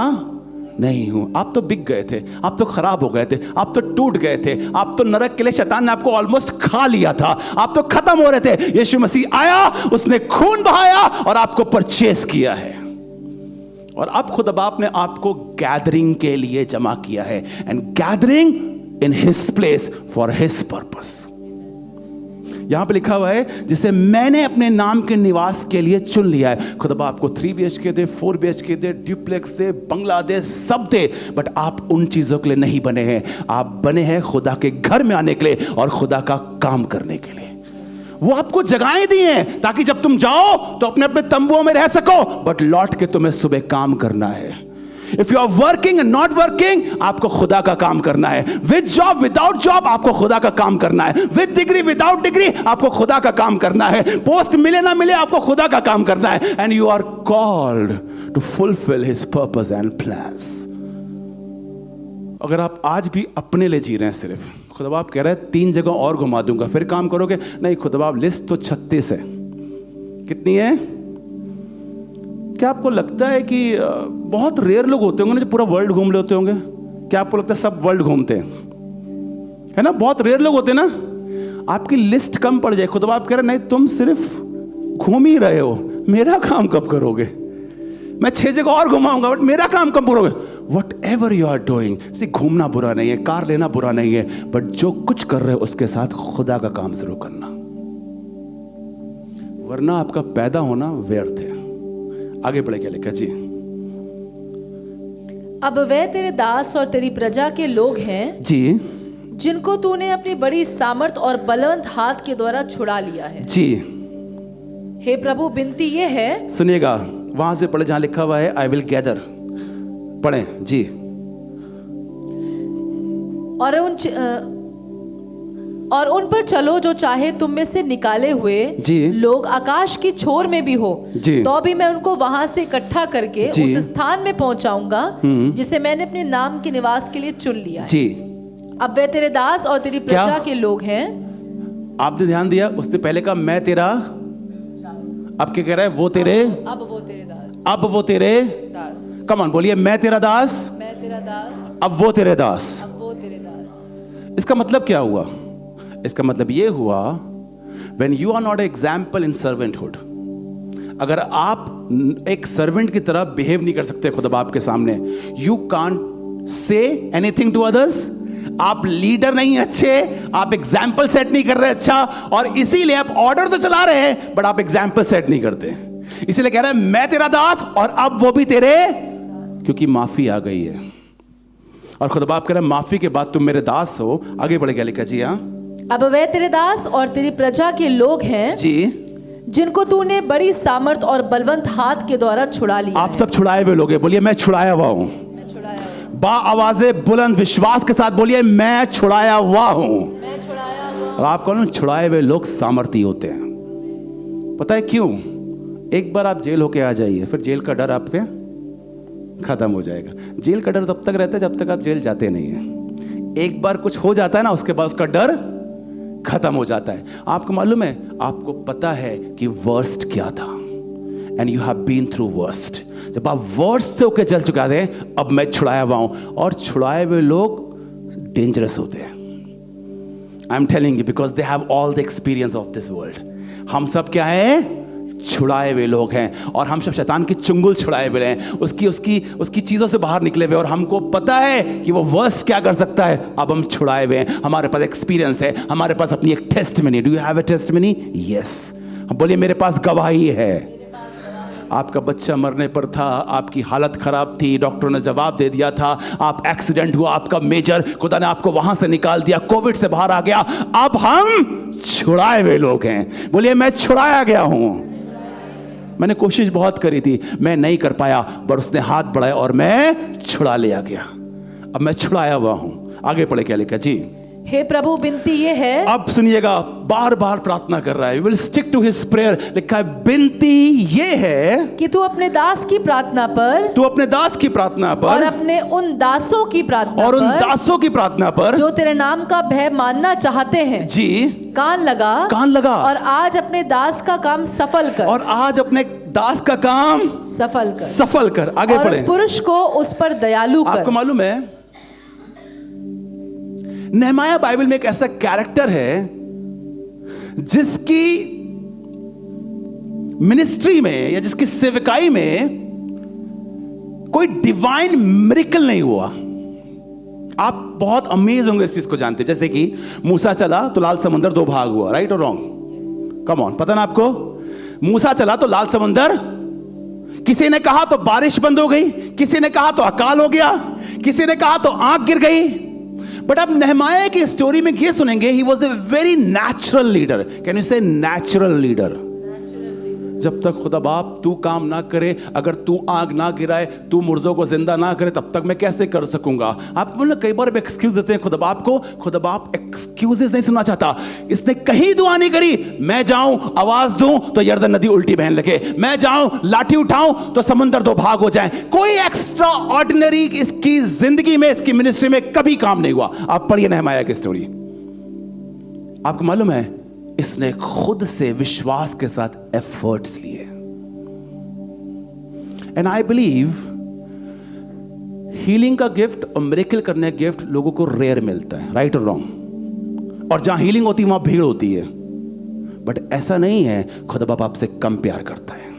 नहीं हूं. आप तो बिक गए थे, आप तो खराब हो गए थे, आप तो टूट गए थे, आप तो नरक के लिए शैतान ने आपको ऑलमोस्ट खा लिया था, आप तो खत्म हो रहे थे. यीशु मसीह आया, उसने खून बहाया और आपको परचेस किया है. और अब खुदा बाप ने आपको गैदरिंग के लिए जमा किया है. And gathering in his place for his purpose. यहां पे लिखा हुआ है जिसे मैंने अपने नाम के निवास के लिए चुन लिया है. खुदा बाप आपको 3 BHK दे, 4 BHK दे, ड्यूप्लेक्स दे, बंगला दे, सब दे, बट आप उन चीजों के लिए नहीं बने हैं. आप बने हैं खुदा के घर में आने के लिए और खुदा का काम करने के लिए. वो आपको जगहें दी हैं ताकि जब तुम जाओ तो अपने अपने तंबुओं में रह सको, बट लौट के तुम्हें सुबह काम करना है. If you are working and not working, आपको खुदा का काम करना है. विद जॉब विदाउट जॉब, आपको खुदा का काम करना है. विद डिग्री विदाउट डिग्री, आपको खुदा का काम करना है. पोस्ट मिले ना मिले, आपको खुदा का काम करना है. And you are called to fulfil his purpose and plans. अगर आप आज भी अपने लिए जी रहे हैं सिर्फ, खुदा बाप कह रहा है 3 जगह और घुमा दूंगा, फिर काम करोगे? नहीं खुदा बाप, लिस्ट तो 36 है. कितनी है? क्या आपको लगता है कि बहुत रेयर लोग होते होंगे ना जो पूरा वर्ल्ड घूम लेते होंगे? क्या आपको लगता है सब वर्ल्ड घूमते हैं? है ना, बहुत रेयर लोग होते हैं ना. आपकी लिस्ट कम पड़ जाए. खुदा बाप कह रहे नहीं, तुम सिर्फ घूम ही रहे हो, मेरा काम कब करोगे? मैं 6 जगह और घुमाऊंगा, बट मेरा काम कब करोगे? Whatever you are doing, घूमना बुरा नहीं है, कार लेना बुरा नहीं है, बट जो कुछ कर रहे हो उसके साथ खुदा का काम जरूर करना, वरना आपका पैदा होना व्यर्थ है. आगे बढ़े क्या लिखा जी? अब वे तेरे दास और तेरी प्रजा के लोग हैं जी, जिनको तूने अपनी बड़ी सामर्थ और बलवंत हाथ के द्वारा छुड़ा लिया है। जी, हे प्रभु, विनती ये है, सुनिएगा, वहां से पढ़े जहां लिखा हुआ है आई विल गैदर, पढ़ें जी। और उन पर चलो जो चाहे तुम में से निकाले हुए जी लोग आकाश की छोर में भी हो, तो भी मैं उनको वहां से इकट्ठा करके उस स्थान में पहुंचाऊंगा जिसे मैंने अपने नाम के निवास के लिए चुन लिया है। जी, अब वे तेरे दास और तेरी प्रजा के लोग हैं। आपने ध्यान दिया, उसने पहले कहा मैं तेरा, अब क्या कह रहा है, वो तेरे, अब वो तेरे दास, अब वो तेरे दास। कम ऑन बोलिए, मैं तेरा दास, मैं तेरा दास, अब वो तेरे दास। अब वो तेरे दास। इसका मतलब क्या हुआ? इसका मतलब ये हुआ, when you are not an example in servanthood, अगर आप एक सर्वेंट की तरह बिहेव नहीं कर सकते खुदा बाप के सामने, you can't say anything to others, आप लीडर नहीं अच्छे, आप एग्जाम्पल सेट नहीं कर रहे अच्छा, और इसीलिए आप ऑर्डर तो चला रहे हैं बट आप एग्जाम्पल सेट नहीं करते। इसीलिए कह रहे हैं मैं तेरा दास और अब वो भी तेरे, क्योंकि माफी आ गई है। और खुदा बाप कह रहा है माफी के बाद तुम मेरे दास हो। आगे बढ़ गया लिखा जी। हाँ, अब वे तेरे दास और तेरी प्रजा के लोग हैं जी, जिनको तूने बड़ी सामर्थ और बलवंत हाथ के द्वारा छुड़ा लिया। आप सब छुड़ाए हुए लोग हैं, बोलिए मैं छुड़ाया हुआ हूं। मैं छुड़ाया हुआ। बा आवाज़े बुलंद विश्वास के साथ बोलिए मैं छुड़ाया हुआ हूं। मैं छुड़ाया हुआ। और आप कौन? छुड़ाए हुए लोग सामर्थी होते हैं। पता है क्यों? एक बार आप जेल होके आ जाइए, फिर जेल का डर आप पे खत्म हो जाएगा। जेल का डर तब तक रहता है जब तक आप जेल जाते नहीं है। एक बार कुछ हो जाता है ना, उसके बाद उसका डर खत्म हो जाता है। आपको मालूम है, आपको पता है कि वर्स्ट क्या था, and you have been through worst. जब आप वर्स्ट से होकर चल चुका थे, अब मैं छुड़ाया हुआ हूं। और छुड़ाए हुए लोग डेंजरस होते हैं। I am telling you because they have all the experience of this world. हम सब क्या है? छुड़ाए हुए लोग हैं, और हम सब शैतान की चुंगल छुड़ाए हुए हैं, उसकी चीजों से बाहर निकले हुए, और हमको पता है कि वो वर्स्ट क्या कर सकता है। अब हम छुड़ाए हुए हैं, हमारे पास एक्सपीरियंस है, हमारे पास अपनी एक testimony. Do you have a testimony? Yes. बोलिए मेरे पास गवाही है। आपका बच्चा मरने पर था, आपकी हालत खराब थी, डॉक्टर ने जवाब दे दिया था, आप एक्सीडेंट हुआ आपका मेजर, खुदा ने आपको वहां से निकाल दिया, कोविड से बाहर आ गया। अब हम छुड़ाए हुए लोग हैं। बोलिए मैं छुड़ाया गया हूं। मैंने कोशिश बहुत करी थी, मैं नहीं कर पाया, पर उसने हाथ बढ़ाया और मैं छुड़ा लिया गया। अब मैं छुड़ाया हुआ हूं। आगे पढ़े क्या लिखा जी। हे प्रभु, विनती ये है, अब सुनिएगा, बार बार प्रार्थना कर रहा है। We will stick to his prayer। लिखा है विनती ये है कि तू अपने दास की प्रार्थना पर, तू अपने दास की प्रार्थना पर, और अपने उन दासों की प्रार्थना और पर, उन दासों की प्रार्थना पर जो तेरे नाम का भय मानना चाहते हैं जी, कान लगा, और आज अपने दास का काम सफल कर, और आज अपने दास का काम सफल कर। आगे और बढ़े। उस पुरुष को उस पर दयालु कर। आपको मालूम है, नेहमाया बाइबल में एक ऐसा कैरेक्टर है जिसकी मिनिस्ट्री में या जिसकी सेवकाई में कोई डिवाइन मिरेकल नहीं हुआ। आप बहुत अमेज होंगे इस चीज को जानते। जैसे कि मूसा चला तो लाल समुद्र दो भाग हुआ, राइट और रॉन्ग? कम ऑन, पता ना आपको? मूसा चला तो लाल समुद्र, किसी ने कहा तो बारिश बंद हो गई, किसी ने कहा तो अकाल हो गया, किसी ने कहा तो आंख गिर गई। बट अब नेहमाया की स्टोरी में ये सुनेंगे, he was a very natural leader. Can you से नेचुरल लीडर? जब तक खुदा बाप तू काम ना करे, अगर तू आग ना गिराए, तू मुर्दों को जिंदा ना करे, तब तक मैं कैसे कर सकूंगा? आप बोले कई बार एक्सक्यूज देते हैं खुदा बाप को। खुदा बाप एक्सक्यूजेस नहीं सुनना चाहता। इसने कहीं दुआ नहीं करी, मैं जाऊं आवाज दूं तो यर्दन नदी उल्टी बहन लगे, मैं जाऊं लाठी उठाऊं तो समुद्र दो भाग हो जाए। कोई एक्स्ट्रा ऑर्डिनरी इसकी जिंदगी में, इसकी मिनिस्ट्री में कभी काम नहीं हुआ। आप पढ़िए नेहमाया की स्टोरी। आपको मालूम है, इसने खुद से विश्वास के साथ एफर्ट्स लिए। एंड आई बिलीव हीलिंग का गिफ्ट और मिरेकल करने का गिफ्ट लोगों को रेयर मिलता है, राइट और रॉन्ग? और जहां हीलिंग होती है वहां भीड़ होती है। बट ऐसा नहीं है, खुदा बाप आपसे कम प्यार करता है।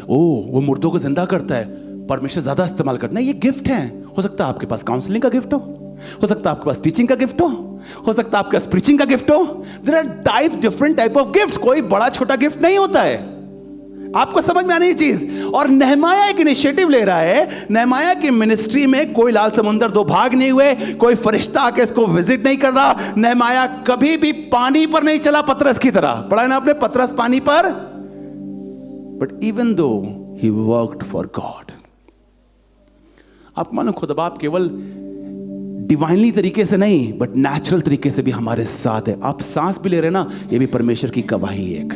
वो मुर्दों को जिंदा करता है, परमेश्वर ज्यादा इस्तेमाल करता है। ये गिफ्ट है। हो सकता है आपके पास काउंसलिंग का गिफ्ट हो सकता है आपके पास टीचिंग का गिफ्ट हो सकता है आपके पास प्रीचिंग का गिफ्ट हो। There are different type of gifts. कोई बड़ा छोटा गिफ्ट नहीं होता है। आपको समझ में आनी ये चीज। और नेहमाया एक इनिशिएटिव ले रहा है। नेहमाया की मिनिस्ट्री में कोई लाल समुंदर दो भाग नहीं हुए, कोई फरिश्ता आके इसको विजिट नहीं कर रहा। नेहमाया कभी भी पानी पर नहीं चला पतरस की तरह, पढ़ा है ना आपने, पतरस पानी पर। But even though he worked for God. आप मानो खुदा आप केवल डिवाइनली तरीके से नहीं बट नेचुरल तरीके से भी हमारे साथ है। आप सांस भी ले रहे हैं ना, ये भी परमेश्वर की गवाही है एक।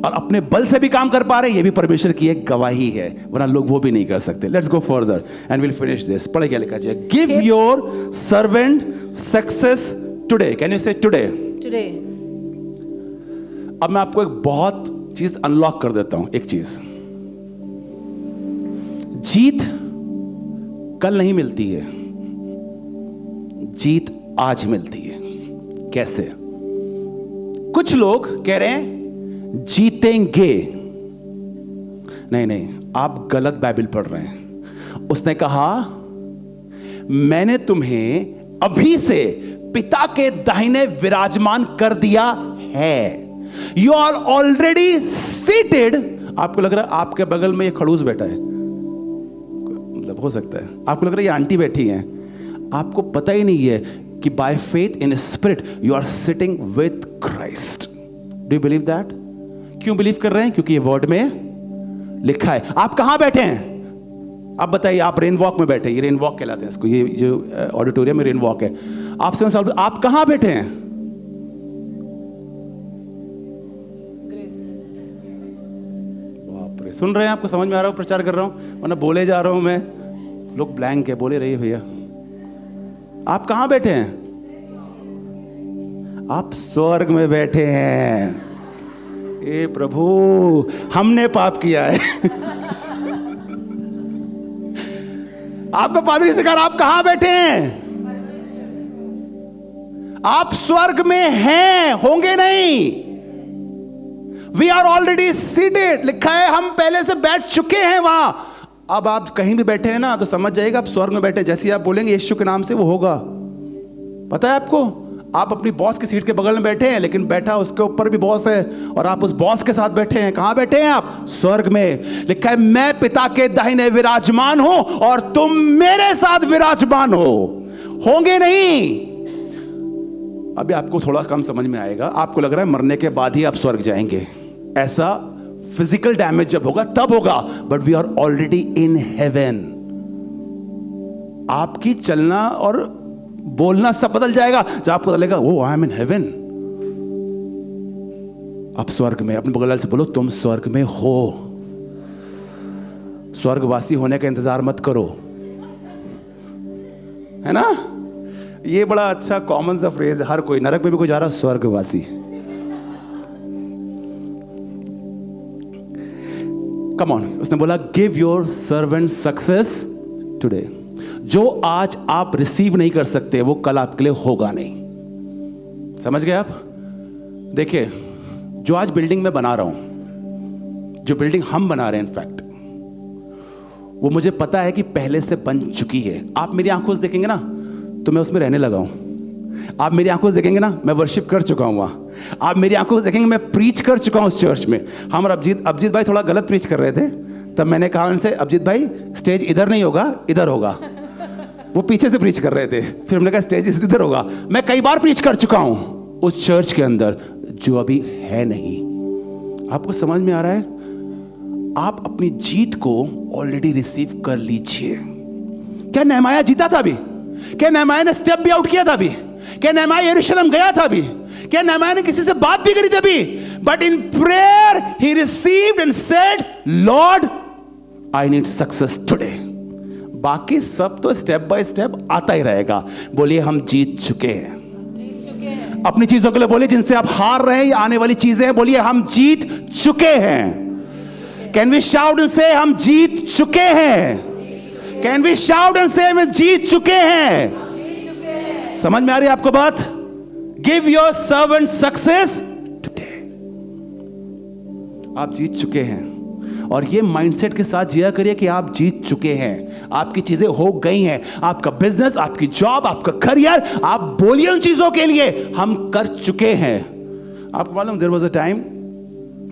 और अपने बल से भी काम कर पा रहे हैं, ये भी परमेश्वर की एक गवाही है, वरना लोग वो भी नहीं कर सकते। Let's go further and will finish this. पढ़े क्या लिखा है? Give your servant success today. Can you से टुडे? टुडे। अब मैं आपको एक बहुत चीज अनलॉक कर देता हूं। एक चीज, जीत कल नहीं मिलती है, जीत आज मिलती है। कैसे? कुछ लोग कह रहे हैं जीतेंगे। नहीं, आप गलत बाइबल पढ़ रहे हैं। उसने कहा मैंने तुम्हें अभी से पिता के दाहिने विराजमान कर दिया है। You are already seated. आपको लग रहा है आपके बगल में ये खड़ूस बैठा है, मतलब हो सकता है आपको लग रहा है ये आंटी बैठी है। आपको पता ही नहीं है कि by faith in spirit you are sitting with Christ. Do you believe that? क्यों बिलीव कर रहे हैं? क्योंकि ये वर्ड में लिखा है। आप कहां बैठे हैं? आप बताइए। आप रेन वॉक में बैठे, ये रेन वॉक कहलाते हैं इसको, ये जो ऑडिटोरियम में रेन वॉक है। आपसे सवाल, आप कहां बैठे हैं? बाप रे, सुन रहे हैं? आपको समझ में आ रहा हूं? प्रचार कर रहा हूं, वरना बोले जा रहा हूं मैं, लोग ब्लैंक है, बोले रहिए भैया। आप कहां बैठे हैं? आप स्वर्ग में बैठे हैं। ए प्रभु, हमने पाप किया है। आपको पादरी से कहा आप कहां बैठे हैं? आप स्वर्ग में हैं, होंगे नहीं। वी आर ऑलरेडी सीटेड, लिखा है हम पहले से बैठ चुके हैं वहां। अब आप कहीं भी बैठे हैं ना तो समझ जाइएगा आप स्वर्ग में बैठे। जैसे आप बोलेंगे यीशु के नाम से वो होगा। पता है आपको? आप अपनी बॉस की सीट के बगल में बैठे हैं, लेकिन बैठा उसके ऊपर भी बॉस है और आप उस बॉस के साथ बैठे हैं। कहां बैठे हैं आप? स्वर्ग में। लिखा है मैं पिता के दाहिने विराजमान हूं और तुम मेरे साथ विराजमान हो। होंगे नहीं। अभी आपको थोड़ा कम समझ में आएगा। आपको लग रहा है मरने के बाद ही आप स्वर्ग जाएंगे। ऐसा फिजिकल डैमेज जब होगा तब होगा, but we are already in heaven. आपकी चलना और बोलना सब बदल जाएगा जब आपको पता लगेगा ओ आई एम इन हेवन। आप स्वर्ग में। अपने बगल से बोलो तुम स्वर्ग में हो। स्वर्गवासी होने का इंतजार मत करो, है ना? ये बड़ा अच्छा कॉमन सा फ्रेज है। हर कोई नरक में भी कोई जा रहा है, स्वर्गवासी। Come on. उसने बोला give your servant success today. जो आज आप रिसीव नहीं कर सकते वो कल आपके लिए होगा नहीं। समझ गए आप? देखिए, जो आज बिल्डिंग में बना रहा हूं, जो बिल्डिंग हम बना रहे हैं इनफैक्ट, वो मुझे पता है कि पहले से बन चुकी है। आप मेरी आंखों से देखेंगे ना तो मैं उसमें रहने लगा हूं। आप मेरी आंखों से देखेंगे ना मैं वर्शिप कर चुका हूं वहां। आप मेरी आंखों से देखेंगे मैं प्रीच कर चुका हूं उस चर्च में। हम और अभिजीत भाई थोड़ा गलत प्रीच कर रहे थे, तब मैंने कहा उनसे अभिजीत भाई स्टेज इधर नहीं होगा, इधर होगा। वो पीछे से प्रीच कर रहे थे, फिर हमने कहा स्टेज इधर होगा। मैं कई बार प्रीच कर चुका हूं उस चर्च के अंदर जो अभी है नहीं। आपको समझ में आ रहा है? आप अपनी जीत को ऑलरेडी रिसीव कर लीजिए। क्या नेहमाया जीता था अभी? क्या नेहमाया ने स्टेप भी आउट किया था अभी? क्या नेहमाया यरूशलेम गया था अभी? क्या नेहमाया ने किसी से बात भी करी थी अभी? But in prayer he received and said Lord I need success today. बाकी सब तो स्टेप बाय स्टेप आता ही रहेगा। बोलिए हम जीत चुके हैं। अपनी चीजों के लिए बोलिए जिनसे आप हार रहे हैं या आने वाली चीजें, बोलिए हम जीत चुके हैं। कैन वी शाउट एंड से हम जीत चुके हैं? कैन वी शाउट एंड से हम जीत चुके हैं? समझ में आ रही है आपको बात? Give your servant success today. आप जीत चुके हैं और ये माइंडसेट के साथ जिया करिए कि आप जीत चुके हैं। आपकी चीजें हो गई हैं। आपका बिजनेस, आपकी जॉब, आपका करियर, आप बोलिए उन चीजों के लिए हम कर चुके हैं। आपको मालूम देयर वाज अ टाइम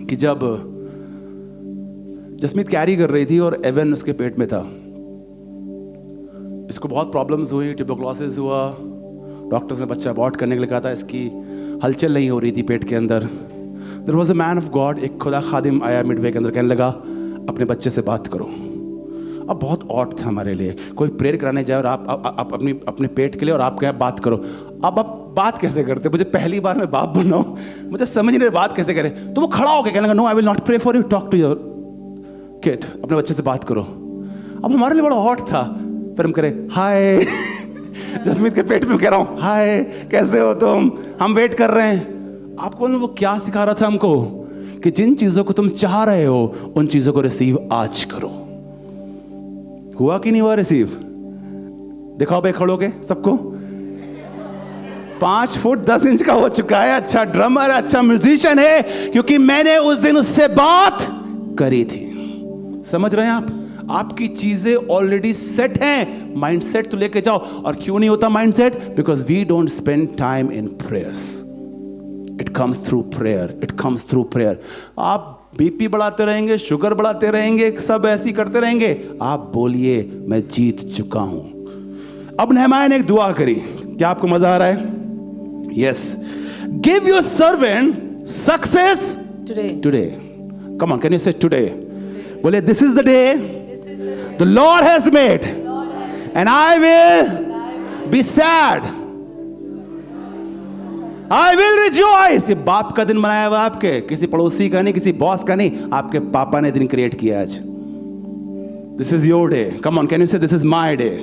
कि जब जसमीत कैरी कर रही थी और एवन उसके पेट में था। इसको बहुत प्रॉब्लम्स हुई, ट्यूबरकुलोसिस हुआ, डॉक्टर्स ने बच्चा अबॉर्ट करने के लिए कहा था, इसकी हलचल नहीं हो रही थी पेट के अंदर। There was a man of God, एक खुदा खादिम आया मिडवे के अंदर, कहने लगा अपने बच्चे से बात करो। अब बहुत ऑड था हमारे लिए, कोई प्रेयर कराने जाए और आप अपने पेट के लिए और आप क्या बात करो। अब आप बात कैसे करते? मुझे पहली बार मैं बाप बना हूं, मुझे समझ नहीं रहे बात कैसे करें। तो वो खड़ा हो गया, कहने लगा no I will not pray for you, talk to your kid, अपने बच्चे से बात करो। अब हमारे लिए बड़ा हॉट था, फिर हम करें हाय जसमीत के पेट में कह रहा हूँ हाय कैसे हो तुम, हम वेट कर रहे हैं। आपको वो क्या सिखा रहा था हमको कि जिन चीजों को तुम चाह रहे हो उन चीजों को रिसीव आज करो। हुआ कि नहीं हुआ रिसीव? दिखाओ भाई खड़ो के सबको। 5 फुट 10 इंच का हो चुका है, अच्छा ड्रमर, अच्छा म्यूजिशियन है, क्योंकि मैंने उस दिन उससे बात करी थी। समझ रहे हैं आप? आपकी चीजें ऑलरेडी सेट हैं, माइंडसेट तो लेके जाओ। और क्यों नहीं होता mindset? Because we don't spend time in prayers. It comes through prayer, it comes through prayer. आप बीपी बढ़ाते रहेंगे, शुगर बढ़ाते रहेंगे, सब ऐसी करते रहेंगे, आप बोलिए मैं जीत चुका हूं। अब नहमाया ने एक दुआ करी, क्या आपको मजा आ रहा है? Yes, give your servant success today. Come on, can you से टुडे? बोले this is the day the Lord has made and I will be sad, I will rejoice। ये बाप का दिन बनाया हुआ आपके, किसी पड़ोसी का नहीं, किसी बॉस का नहीं, आपके पापा ने दिन क्रिएट किया आज। This is your day, come on, can you say this is my day?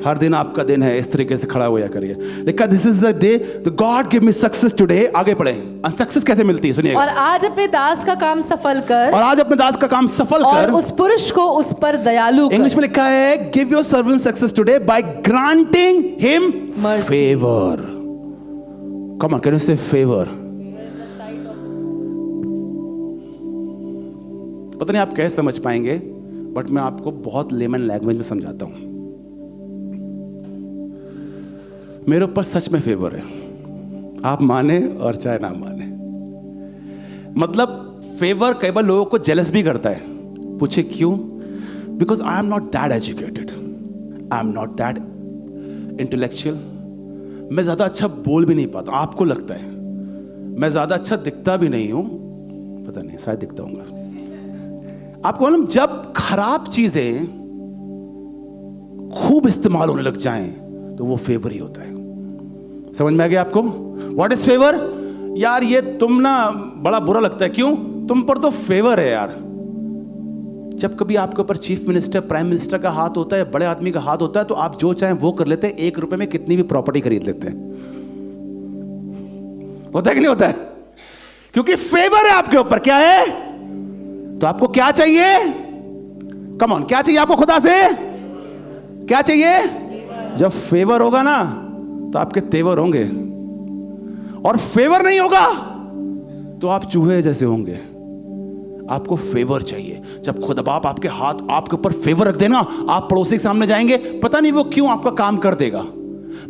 हर दिन आपका दिन है, इस तरीके से खड़ा हुआ करिए। लिखा this is the day the God give me success today. आगे पढ़े, सक्सेस कैसे मिलती है सुनिए। और आज अपने दास का काम सफल कर, और आज अपने दास का काम सफल कर, और उस पुरुष को उस पर दयालु कर। इंग्लिश में लिखा है give your servant success today by granting him favour. Come on, can you say favour? पता नहीं आप कैसे समझ पाएंगे, बट मैं आपको बहुत लेमन लैंग्वेज में समझाता हूं। मेरे ऊपर सच में फेवर है, आप माने और चाहे ना माने। मतलब फेवर कई बार लोगों को जेलस भी करता है। पूछे क्यों? Because I am not that educated, I am not that intellectual. मैं ज्यादा अच्छा बोल भी नहीं पाता, आपको लगता है। मैं ज्यादा अच्छा दिखता भी नहीं हूं, पता नहीं शायद दिखता हूंगा। आपको मालूम, जब खराब चीजें खूब इस्तेमाल होने लग जाएं तो वो फेवर ही होता है। समझ में आ गया आपको? What is favour? यार ये तुम ना बड़ा बुरा लगता है, क्यों? तुम पर तो फेवर है यार। जब कभी आपके ऊपर चीफ मिनिस्टर, प्राइम मिनिस्टर का हाथ होता है, बड़े आदमी का हाथ होता है, तो आप जो चाहें वो कर लेते हैं। 1 रुपए में कितनी भी प्रॉपर्टी खरीद लेते हैं। होता है कि नहीं होता है? क्योंकि फेवर है आपके ऊपर। क्या है? तो आपको क्या चाहिए? कम ऑन, क्या चाहिए आपको खुदा से? क्या चाहिए? जब फेवर होगा ना तो आपके तेवर होंगे, और फेवर नहीं होगा तो आप चूहे जैसे होंगे। आपको फेवर चाहिए। जब खुदा बाप आपके हाथ आपके ऊपर फेवर रख देना, आप पड़ोसी के सामने जाएंगे, पता नहीं वो क्यों आपका काम कर देगा,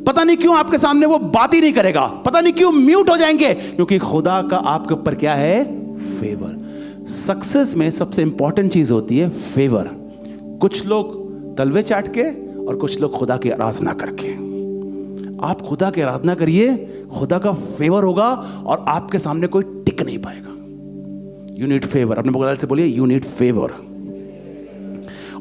पता नहीं क्यों आपके सामने वो बात ही नहीं करेगा, पता नहीं क्यों म्यूट हो जाएंगे, क्योंकि खुदा का आपके ऊपर क्या है? फेवर। सक्सेस में सबसे इंपॉर्टेंट चीज होती है फेवर। कुछ लोग तलवे चाट के और कुछ लोग खुदा की आराधना करके। आप खुदा की आराधना करिए, खुदा का फेवर होगा और आपके सामने कोई टिक नहीं पाएगा। You need favour. अपने बगल से बोलिए यू नीड फेवर।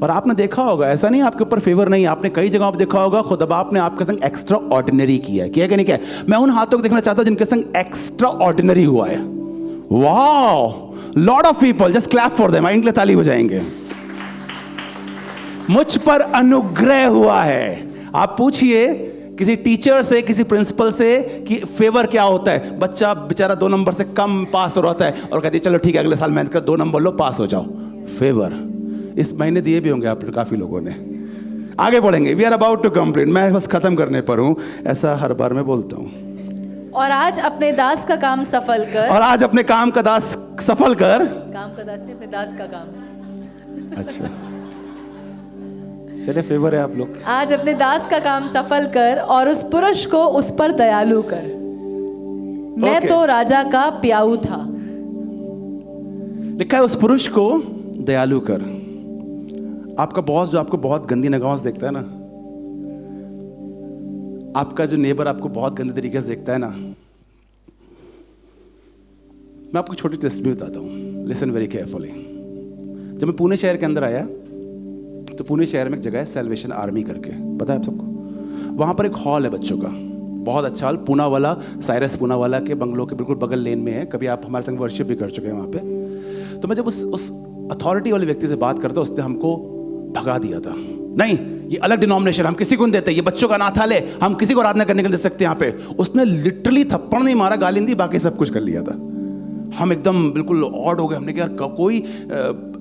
और आपने देखा होगा, ऐसा नहीं आपके ऊपर फेवर नहीं, आपने कई जगहों पर देखा होगा खुदा बाप ने आपके संग एक्स्ट्रा ऑर्डिनरी किया है। किया कि नहीं किया? मैं उन हाथों को देखना चाहता हूं जिनके संग एक्स्ट्रा ऑर्डिनरी हुआ है। Wow, lot of people, just clap for them. इनके लिए ताली बजाएंगे। मुझ पर अनुग्रह हुआ है। आप पूछिए किसी टीचर से, किसी प्रिंसिपल से कि फेवर क्या होता है। बच्चा बेचारा 2 नंबर से कम पास हो रहा है और कहती है चलो ठीक है अगले साल मेहनत कर 2 नंबर लो, पास हो जाओ। फेवर इस महीने दिए भी होंगे आप काफी लोगों ने। आगे बढ़ेंगे, we are about to complete. मैं बस खत्म करने पर हूं, ऐसा हर बार मैं बोलता हूं। और आज अपने दास का काम सफल कर। और आज अपने काम का दास सफल कर। काम का दास नहीं, अपने दास का काम। अच्छा चलिए, फेवर है आप लोग। आज अपने दास का काम सफल कर और उस पुरुष को उस पर दयालु कर। मैं तो राजा का प्याऊ था। लिखा है उस पुरुष को दयालु कर। आपका बॉस जो आपको बहुत गंदी निगाहों से देखता है ना, आपका जो नेबर आपको बहुत गंदे तरीके से देखता है ना, मैं आपको छोटी टेस्ट भी बताता हूँ, लिसन वेरी केयरफुली। जब मैं पुणे शहर के अंदर आया तो पुणे शहर में एक जगह है सैल्वेशन आर्मी करके, पता है आप सबको? वहाँ पर एक हॉल है बच्चों का, बहुत अच्छा हॉल, पूनावाला, साइरस पूनावाला के बंगलों के बिल्कुल बगल लेन में है। कभी आप हमारे संग वर्शिप भी कर चुके हैं वहाँ पे। तो मैं जब उस अथॉरिटी वाले व्यक्ति से बात करता, उसने हमको भगा दिया था। नहीं, ये अलग डिनोमिनेशन, हम किसी को नहीं देते, ये बच्चों का अनाथालय, हम किसी को आराधना करने के लिए दे सकते हैं यहाँ पे। उसने लिटरली थप्पड़ नहीं मारा, गाली नहीं दी, बाकी सब कुछ कर लिया था। हम एकदम बिल्कुल ऑड हो गए। हमने कहा यार कोई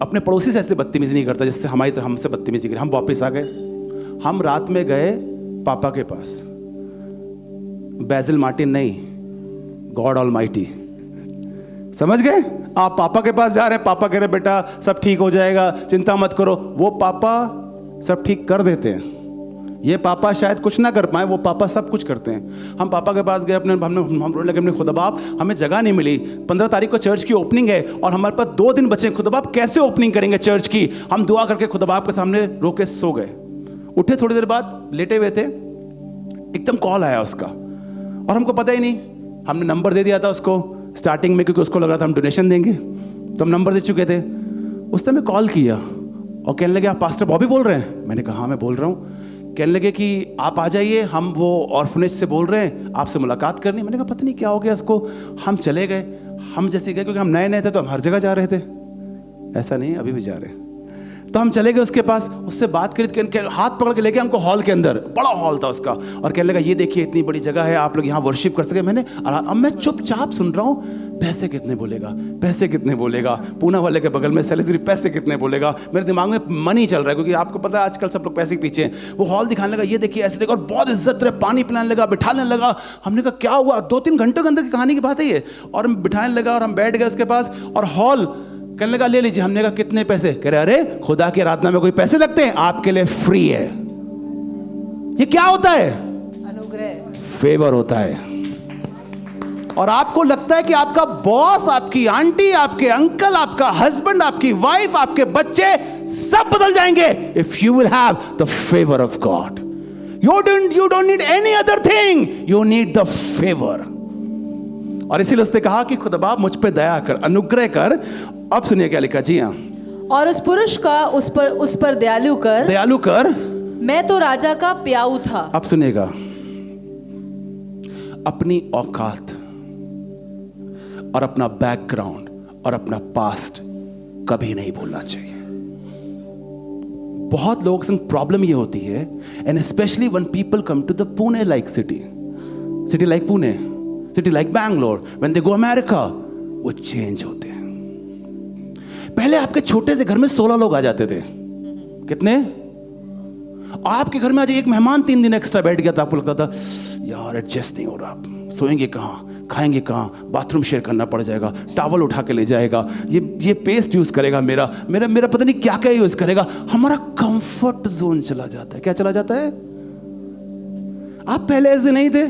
अपने पड़ोसी से ऐसे बदतमीजी नहीं करता जिससे हमारी तरह हमसे बदतमीजी करी। हम वापस आ गए। हम रात में गए पापा के पास, बैजिल मार्टिन नहीं, गॉड ऑलमाइटी, समझ गए? आप पापा के पास जा रहे हैं, पापा कह रहे बेटा सब ठीक हो जाएगा, चिंता मत करो। वो पापा सब ठीक कर देते हैं। ये पापा शायद कुछ ना कर पाए, वो पापा सब कुछ करते हैं। हम पापा के पास गए, हम रोने लगे अपने, खुदा बाप हमें जगह नहीं मिली, 15 तारीख को चर्च की ओपनिंग है और हमारे पास 2 दिन बचे, खुदा बाप कैसे ओपनिंग करेंगे चर्च की? हम दुआ करके खुदा बाप के सामने रो के सो गए। उठे थोड़ी देर बाद, लेटे हुए थे, एकदम कॉल आया उसका और हमको पता ही नहीं। हमने नंबर दे दिया था उसको स्टार्टिंग में, क्योंकि उसको लग रहा था हम डोनेशन देंगे, तो हम नंबर दे चुके थे। उसने हमें कॉल किया और कहने लगे आप पास्टर बॉबी बोल रहे हैं? मैंने कहा हाँ मैं बोल रहा हूँ। कहने लगे कि आप आ जाइए, हम वो ऑर्फनेज से बोल रहे हैं, आपसे मुलाकात करनी। मैंने कहा पता नहीं क्या हो गया इसको। हम चले गए। हम जैसे गए, क्योंकि हम नए नए थे तो हम हर जगह जा रहे थे, ऐसा नहीं अभी भी जा रहे हैं। तो हम चले गए उसके पास, उससे बात करी, हाथ पकड़ के लेके हमको हॉल के अंदर, बड़ा हॉल था उसका, और कहने लगा ये देखिए इतनी बड़ी जगह है, आप लोग यहाँ वर्शिप कर सके। मैंने अब मैं चुपचाप सुन रहा हूँ, पैसे कितने बोलेगा, पैसे कितने बोलेगा, पूना वाले के बगल में सेलिसबरी, पैसे कितने बोलेगा। मेरे दिमाग में मनी चल रहा है, क्योंकि आपको पता है आजकल सब लोग पैसे के पीछे हैं। वो हॉल दिखाने लगा, ये देखिए ऐसे देखो, और बहुत इज्जत रहे, पानी पिलाने लगा, बिठाने लगा। हमने कहा क्या हुआ? 2-3 घंटों के अंदर की कहानी की बात है ये। और हम बिठाने लगा और हम बैठ गए उसके पास, और हॉल कहने लगा ले लीजिए। हमने कहा कितने पैसे? कह रहे अरे खुदा की आराधना में कोई पैसे लगते हैं? आपके लिए फ्री है। ये क्या होता है? अनुग्रह, फेवर होता है। और आपको लगता है कि आपका बॉस, आपकी आंटी, आपके अंकल, आपका हस्बैंड, आपकी वाइफ, आपके बच्चे सब बदल जाएंगे if you will have the favour of God. You don't need any other thing, you need the favour. और इसीलिए उसने कहा कि खुदा बाप मुझ पे दया कर, अनुग्रह कर। अब सुनिए क्या लिखा, जी हाँ। और उस पुरुष का उस पर दयालु कर, मैं तो राजा का प्याऊ था। अब सुनिएगा, अपनी औकात और अपना बैकग्राउंड और अपना पास्ट कभी नहीं भूलना चाहिए। बहुत लोगों के संग प्रॉब्लम ये होती है, and specially when people come to the Pune like city like Pune, city like Bangalore, when they go America, वो चेंज होते हैं। पहले आपके छोटे से घर में 16 लोग आ जाते थे। कितने? आपके घर में आज एक मेहमान 3 दिन एक्स्ट्रा बैठ गया था, आपको लगता था यार एडजस्ट नहीं हो रहा, सोएंगे कहाँ, खाएंगे कहाँ, बाथरूम शेयर करना पड़ जाएगा, टॉवल उठा के ले जाएगा, ये पेस्ट यूज करेगा, मेरा पता नहीं क्या क्या यूज करेगा। हमारा कंफर्ट जोन चला जाता है। क्या चला जाता है? आप पहले ऐसे नहीं थे,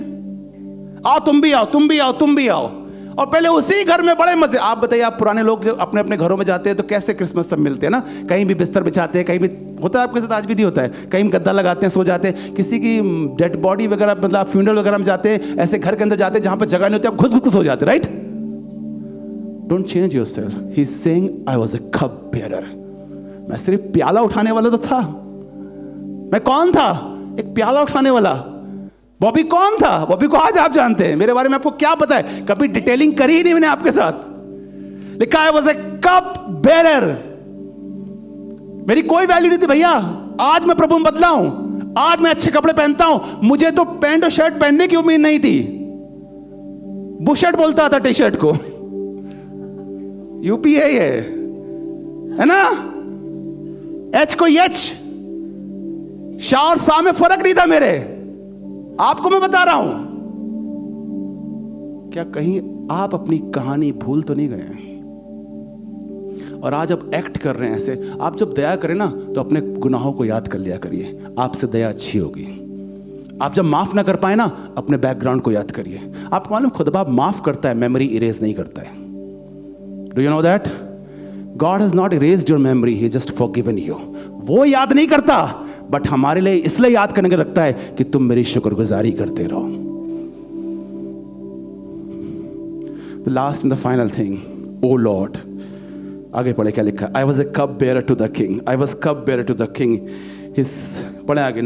आओ तुम भी आओ, तुम भी आओ, तुम भी आओ, और पहले उसी घर में बड़े मजे। आप बताइए, आप पुराने लोग जो अपने अपने घरों में जाते हैं तो कैसे क्रिसमस सब मिलते हैं ना, कहीं भी बिस्तर बिछाते हैं, कहीं भी होता है, आपके साथ आज भी नहीं होता है, कहीं गद्दा लगाते हैं, सो जाते हैं। किसी की डेड बॉडी वगैरह, मतलब आप फ्यूनरल वगैरह में जाते हैं, ऐसे घर के अंदर जाते हैं जहां पर जगह नहीं होती, आप घुस घुस हो जाते, right? Don't change yourself. He is saying I was a cup bearer. मैं सिर्फ प्याला उठाने वाला तो था। मैं कौन था? एक प्याला उठाने वाला। बॉबी कौन था? बॉबी को आज आप जानते हैं, मेरे बारे में आपको क्या पता है? कभी डिटेलिंग करी ही नहीं मैंने आपके साथ। लिखा है वाज अ कप बेयरर। मेरी कोई वैल्यू नहीं थी भैया। आज मैं प्रभु में बदला हूं, आज मैं अच्छे कपड़े पहनता हूं। मुझे तो पैंट और शर्ट पहनने की उम्मीद नहीं थी, बुशर्ट बोलता था टी शर्ट को। यूपी है ना? एच को एच, शाह और सा में फर्क नहीं था मेरे। आपको मैं बता रहा हूं, क्या कहीं आप अपनी कहानी भूल तो नहीं गए हैं? और आज आप एक्ट कर रहे हैं ऐसे। आप जब दया करें ना तो अपने गुनाहों को याद कर लिया करिए, आपसे दया अच्छी होगी। आप जब माफ ना कर पाए ना, अपने बैकग्राउंड को याद करिए। आपको मालूम खुदा बाप माफ करता है, मेमोरी इरेज नहीं करता है। Do you know that? God has not erased your memory, He just forgiven you. वो याद नहीं करता, बट हमारे लिए इसलिए याद करने के रखता है कि तुम मेरी शुक्रगुजारी करते रहो. The last and the final thing, oh Lord. आगे पढ़े क्या लिखा? I was a cup bearer to the king. I was cup bearer to the king. पढ़े आगे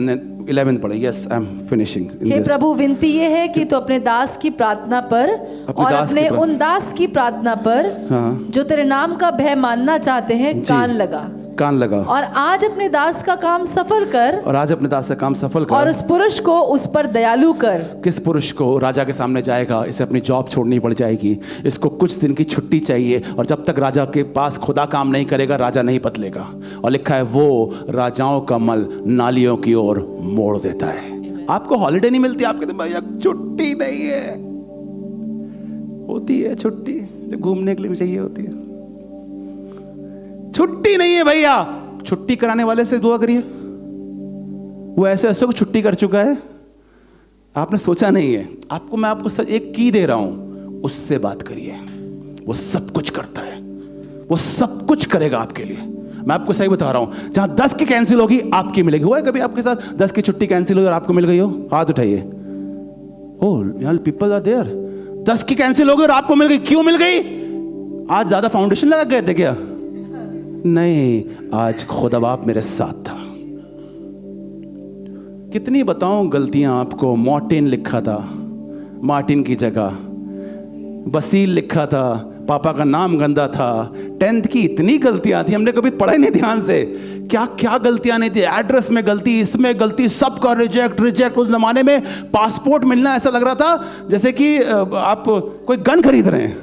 11 पढ़े. Yes, I'm finishing. हे प्रभु, विनती ये है कि तू अपने दास की प्रार्थना पर और अपने उन दास की प्रार्थना पर जो तेरे नाम का भय मानना चाहते हैं कान लगा और आज अपने दास का काम सफल कर. और आज अपने दास का काम सफल कर. और उस पुरुष को उस पर दयालु कर. किस पुरुष को? राजा के सामने जाएगा, इसे अपनी जॉब छोड़नी पड़ जाएगी, इसको कुछ दिन की छुट्टी चाहिए, और जब तक राजा के पास खुदा काम नहीं करेगा राजा नहीं बदलेगा. और लिखा है वो राजाओं का मल नालियों की ओर मोड़ देता है. आपको हॉलिडे नहीं मिलती, आपके दिन भैया छुट्टी नहीं है. होती है छुट्टी, जब घूमने के लिए भी चाहिए होती है. छुट्टी नहीं है भैया. छुट्टी कराने वाले से दुआ करिए. वो ऐसे को छुट्टी कर चुका है, आपने सोचा नहीं है. मैं आपको सच एक की दे रहा हूं, उससे बात करिए. वो सब कुछ करता है, वो सब कुछ करेगा आपके लिए. मैं आपको सही बता रहा हूं, जहां 10 की कैंसिल होगी आपकी मिलेगी. हुआ है कभी आपके साथ 10 की छुट्टी कैंसिल हुई और आपको मिल गई हो? हाथ उठाइए. ओह यार, पीपल आर देयर. 10 की कैंसिल हो गई और आपको मिल गई. क्यों मिल गई? आज ज्यादा फाउंडेशन लगा गए थे क्या? नहीं, आज खुदा बाप मेरे साथ था. कितनी बताऊं गलतियां आपको. मार्टिन लिखा था, मार्टिन की जगह बसील लिखा था, पापा का नाम गंदा था. 10th की इतनी गलतियां थी, हमने कभी पढ़ा ही नहीं ध्यान से. क्या क्या गलतियां नहीं थी. एड्रेस में गलती, इसमें गलती, सबका रिजेक्ट. उस जमाने में पासपोर्ट मिलना ऐसा लग रहा था जैसे कि आप कोई गन खरीद रहे हैं.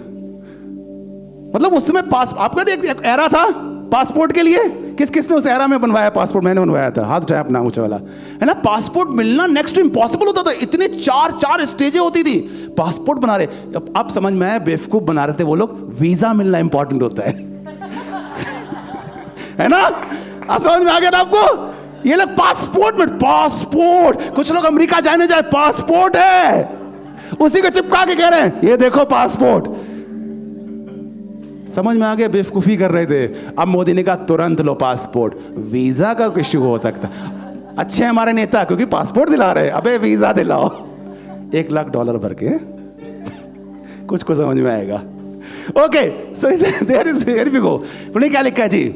मतलब उस समय आपका एक एरा था पासपोर्ट के लिए. किसने उस एरा में बनवाया पासपोर्ट? मैंने बनवाया था. हाथ उठाया अपना ऊंचा वाला, है ना. पासपोर्ट मिलना नेक्स्ट टू इम्पॉसिबल होता था. इतने चार स्टेजें होती थी. पासपोर्ट बना रहे, अब समझ में आया बेवकूफ बना रहे थे वो लोग. वीजा मिलना इंपॉर्टेंट होता है है ना. समझ में आ गया ना आपको? ये लोग पासपोर्ट. कुछ लोग अमेरिका जाने जाए, पासपोर्ट है, उसी को चिपका के कह रहे हैं ये देखो पासपोर्ट. समझ में आ गया? बेवकूफी कर रहे थे. अब मोदी ने कहा तुरंत लो पासपोर्ट. वीजा का इश्यू हो सकता. अच्छे हमारे नेता, क्योंकि पासपोर्ट दिला रहे. अबे वीजा दिलाओ. $1 लाख भर के कुछ को समझ में आएगा. Okay, so there we go. क्या लिखा है जी?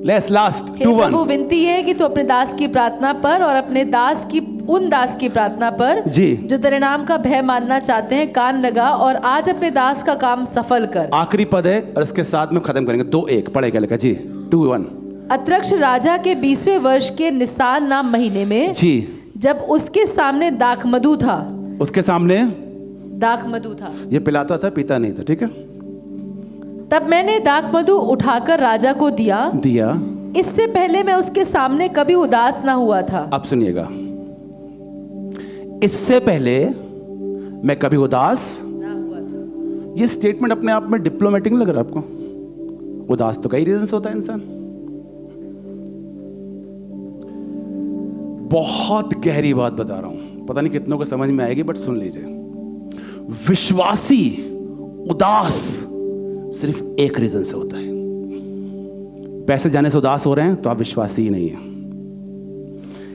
लास्ट 2:1. प्रभु, विनती है कि तू अपने दास की प्रार्थना पर और अपने दास की उन दास की प्रार्थना पर जी जो तेरे नाम का भय मानना चाहते हैं कान लगा, और आज अपने दास का काम सफल कर. आखिरी पद है और इसके साथ में खत्म करेंगे. 2:1 पढ़े क्या लिखा जी? 2:1. अत्रक्ष राजा के 20वें वर्ष के निसान नाम महीने में जी, जब उसके सामने दाखमधु था. उसके सामने दाखमधु था. ये पिलाता था, पीता नहीं था. ठीक है. तब मैंने दाखमधु उठाकर राजा को दिया. इससे पहले मैं उसके सामने कभी उदास ना हुआ था. अब सुनिएगा, इससे पहले मैं कभी उदास ना हुआ था. ये स्टेटमेंट अपने आप में डिप्लोमेटिक लग रहा है आपको? उदास तो कई रीजन होता है इंसान. बहुत गहरी बात बता रहा हूं, पता नहीं कितनों को समझ में आएगी, बट सुन लीजिए. विश्वासी उदास सिर्फ एक रीजन से होता है. पैसे जाने से उदास हो रहे हैं तो आप विश्वासी ही नहीं है.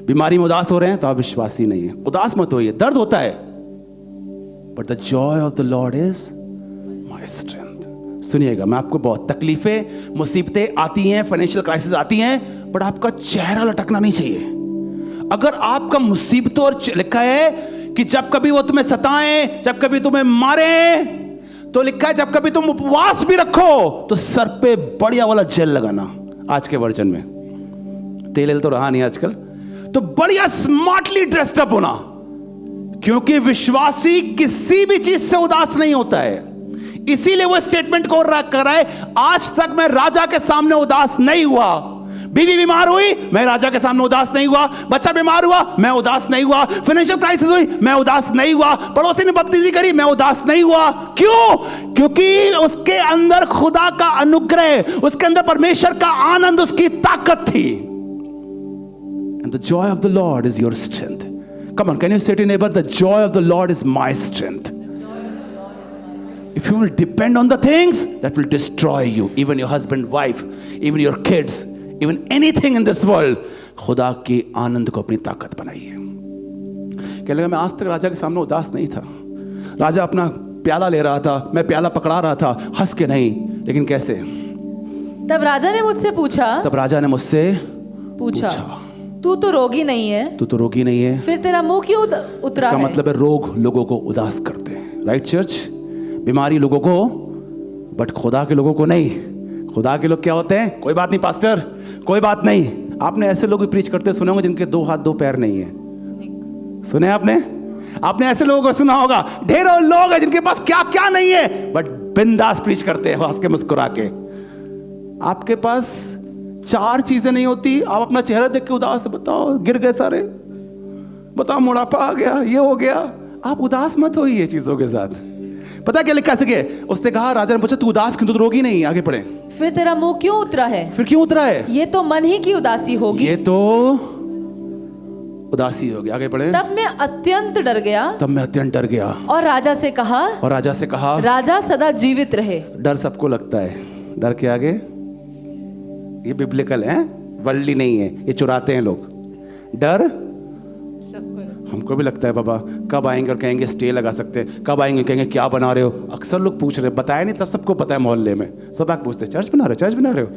बीमारी में उदास हो रहे हैं तो आप विश्वासी नहीं है. उदास मत होइए. दर्द होता है, but the Joy of the Lord is my strength. सुनिएगा, मैं आपको बहुत तकलीफें, मुसीबतें आती हैं, फाइनेंशियल क्राइसिस आती हैं, बट आपका चेहरा लटकना नहीं चाहिए. अगर आपका मुसीबतों और लिखा है कि जब कभी वो तुम्हें सताएं, जब कभी तुम्हें मारे, तो लिखा है जब कभी तुम उपवास भी रखो तो सर पे बढ़िया वाला जेल लगाना. आज के वर्जन में तेल तो रहा नहीं आजकल, तो बढ़िया स्मार्टली ड्रेस्ड अप होना, क्योंकि विश्वासी किसी भी चीज से उदास नहीं होता है. इसीलिए वो स्टेटमेंट को कर रहा है, आज तक मैं राजा के सामने उदास नहीं हुआ. बीवी बीमार हुई, मैं राजा के सामने उदास नहीं हुआ. बच्चा बीमार हुआ, मैं उदास नहीं हुआ. फाइनेंशियल क्राइसिस हुई, मैं उदास नहीं हुआ. पड़ोसी ने बपतिस्मा करी, मैं उदास नहीं हुआ. क्यों? क्योंकि उसके अंदर खुदा का अनुग्रह, उसके अंदर परमेश्वर का आनंद, उसकी ताकत थी. And the joy of the Lord is your strength. Come on, can you say to your neighbor, the joy of the Lord is my strength. If you will depend on the things that will destroy you, even your husband, wife, even your kids, even anything in this world, खुदा के आनंद को अपनी ताकत बनाइए। कहने लगा मैं आज तक राजा के सामने उदास नहीं था। राजा अपना प्याला ले रहा था, मैं प्याला पकड़ा रहा था, हंस के नहीं, लेकिन कैसे? तब राजा ने मुझसे पूछा तू तो रोगी नहीं है, फिर तेरा मुंह क्यों उतरा इसका है? मतलब है रोग लोगों को उदास करते हैं, राइट चर्च? बीमारी लोगों को, बट खुदा के लोगों को नहीं। खुदा के लोग क्या होते हैं? कोई बात नहीं पास्टर, कोई बात नहीं। आपने ऐसे लोग भी प्रीच करते सुने होंगे जिनके 2 हाथ 2 पैर नहीं है, सुने आपने ऐसे लोगों को सुना होगा। ढेरों लोग हैं जिनके पास क्या क्या नहीं है, बट बिंदास प्रीच करते हैं हंस के मुस्कुरा के। आपके पास 4 चीजें नहीं होती, आप अपना चेहरा देख के उदास, बताओ गिर गए सारे, बताओ मोटापा आ गया, ये हो गया। आप उदास मत हो ये चीजों के साथ। पता क्या लिखा सके? उसने कहा, राजा ने पूछा तू उदास क्यों, तू तो रोगी नहीं। आगे पढ़े। फिर तेरा मुंह क्यों उतरा है? फिर क्यों उतरा है? ये तो मन ही की उदासी होगी। ये तो उदासी होगी। आगे पढ़े। तब मैं अत्यंत डर गया और राजा से कहा राजा सदा जीवित रहे। डर सबको लगता है, डर के आगे ये बिब्लिकल है, वर्ल्डली नहीं है, ये चुराते हैं लोग। डर हमको भी लगता है बाबा, कब आएंगे और कहेंगे स्टे लगा सकते हैं, कब आएंगे कहेंगे क्या बना रहे हो। अक्सर लोग पूछ रहे, बताया नहीं तब सबको पता है, मोहल्ले में सब आके पूछते चर्च बना रहे हो।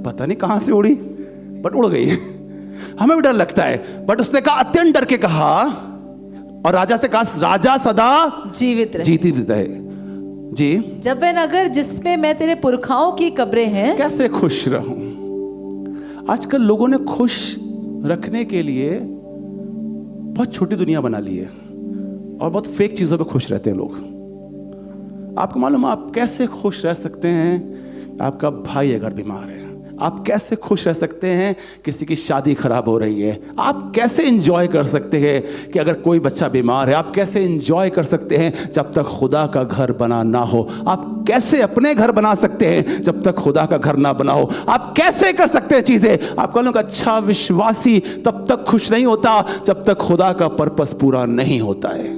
पता नहीं कहाँ से उड़ी, बट उड़ गई। हमें भी डर लगता है, बट उसने कहा अत्यंत डर के कहा, और राजा से कहा राजा सदा जीवित रहे। जी, जब वह नगर जिसमें मैं तेरे पुरखाओं की कब्रें हैं, कैसे खुश रहूं। आजकल लोगों ने खुश रखने के लिए बहुत छोटी दुनिया बना ली है और बहुत फेक चीजों पे खुश रहते हैं लोग। आपको मालूम आप कैसे खुश रह सकते हैं? आपका भाई अगर बीमार है, आप कैसे खुश रह सकते हैं? किसी की शादी खराब हो रही है, आप कैसे एंजॉय कर सकते हैं कि अगर कोई बच्चा बीमार है? आप कैसे एंजॉय कर सकते हैं जब तक खुदा का घर बना ना हो? आप कैसे अपने घर बना सकते हैं जब तक खुदा का घर ना बना हो? आप कैसे कर सकते हैं चीजें? आपका लोग अच्छा विश्वासी तब तक खुश नहीं होता जब तक खुदा का पर्पस पूरा नहीं होता है।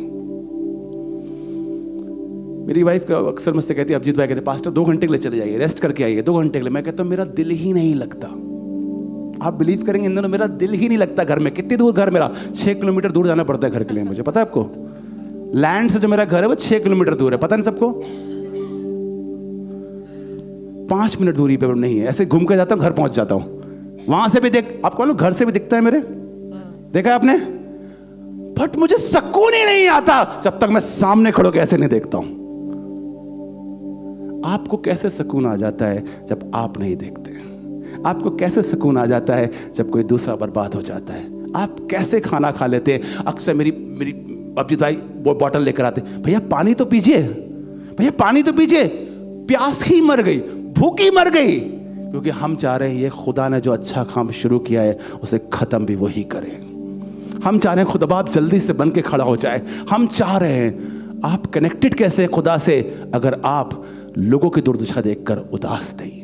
मेरी वाइफ का अक्सर मुझसे कहती है, अभिजीत भाई कहते पास्टर 2 घंटे के लिए चले जाइए, रेस्ट करके आइए 2 घंटे के लिए। मैं कहता हूँ मेरा दिल ही नहीं लगता। आप बिलीव करेंगे इन दिनों मेरा दिल ही नहीं लगता घर में। कितनी दूर घर मेरा? 6 किलोमीटर दूर जाना पड़ता है घर के लिए मुझे, पता है आपको? लैंड से जो मेरा घर है वो 6 किलोमीटर दूर है, पता नहीं सबको? 5 मिनट दूरी पे नहीं है, ऐसे घूम कर जाता हूँ, घर पहुंच जाता हूँ। वहां से भी देख, आपको घर से भी दिखता है मेरे, देखा है आपने? बट मुझे सुकून ही नहीं आता जब तक मैं सामने खड़ो के ऐसे नहीं देखता हूं। आपको कैसे सुकून आ जाता है जब आप नहीं देखते? आपको कैसे सुकून आ जाता है जब कोई दूसरा बर्बाद हो जाता है? आप कैसे खाना खा लेते हैं? अक्सर मेरी अभिजीत भाई वो बॉटल लेकर आते, भैया पानी तो पीजिए, भैया पानी तो पीजिए। प्यास ही मर गई, भूखी मर गई, क्योंकि हम चाह रहे हैं ये खुदा ने जो अच्छा काम शुरू किया है उसे खत्म भी वही करे। हम चाह रहे हैं खुदा बाप जल्दी से बन के खड़ा हो जाए। हम चाह रहे हैं। आप कनेक्टेड कैसे हैं खुदा से अगर आप लोगों की दुर्दशा देखकर उदास नहीं?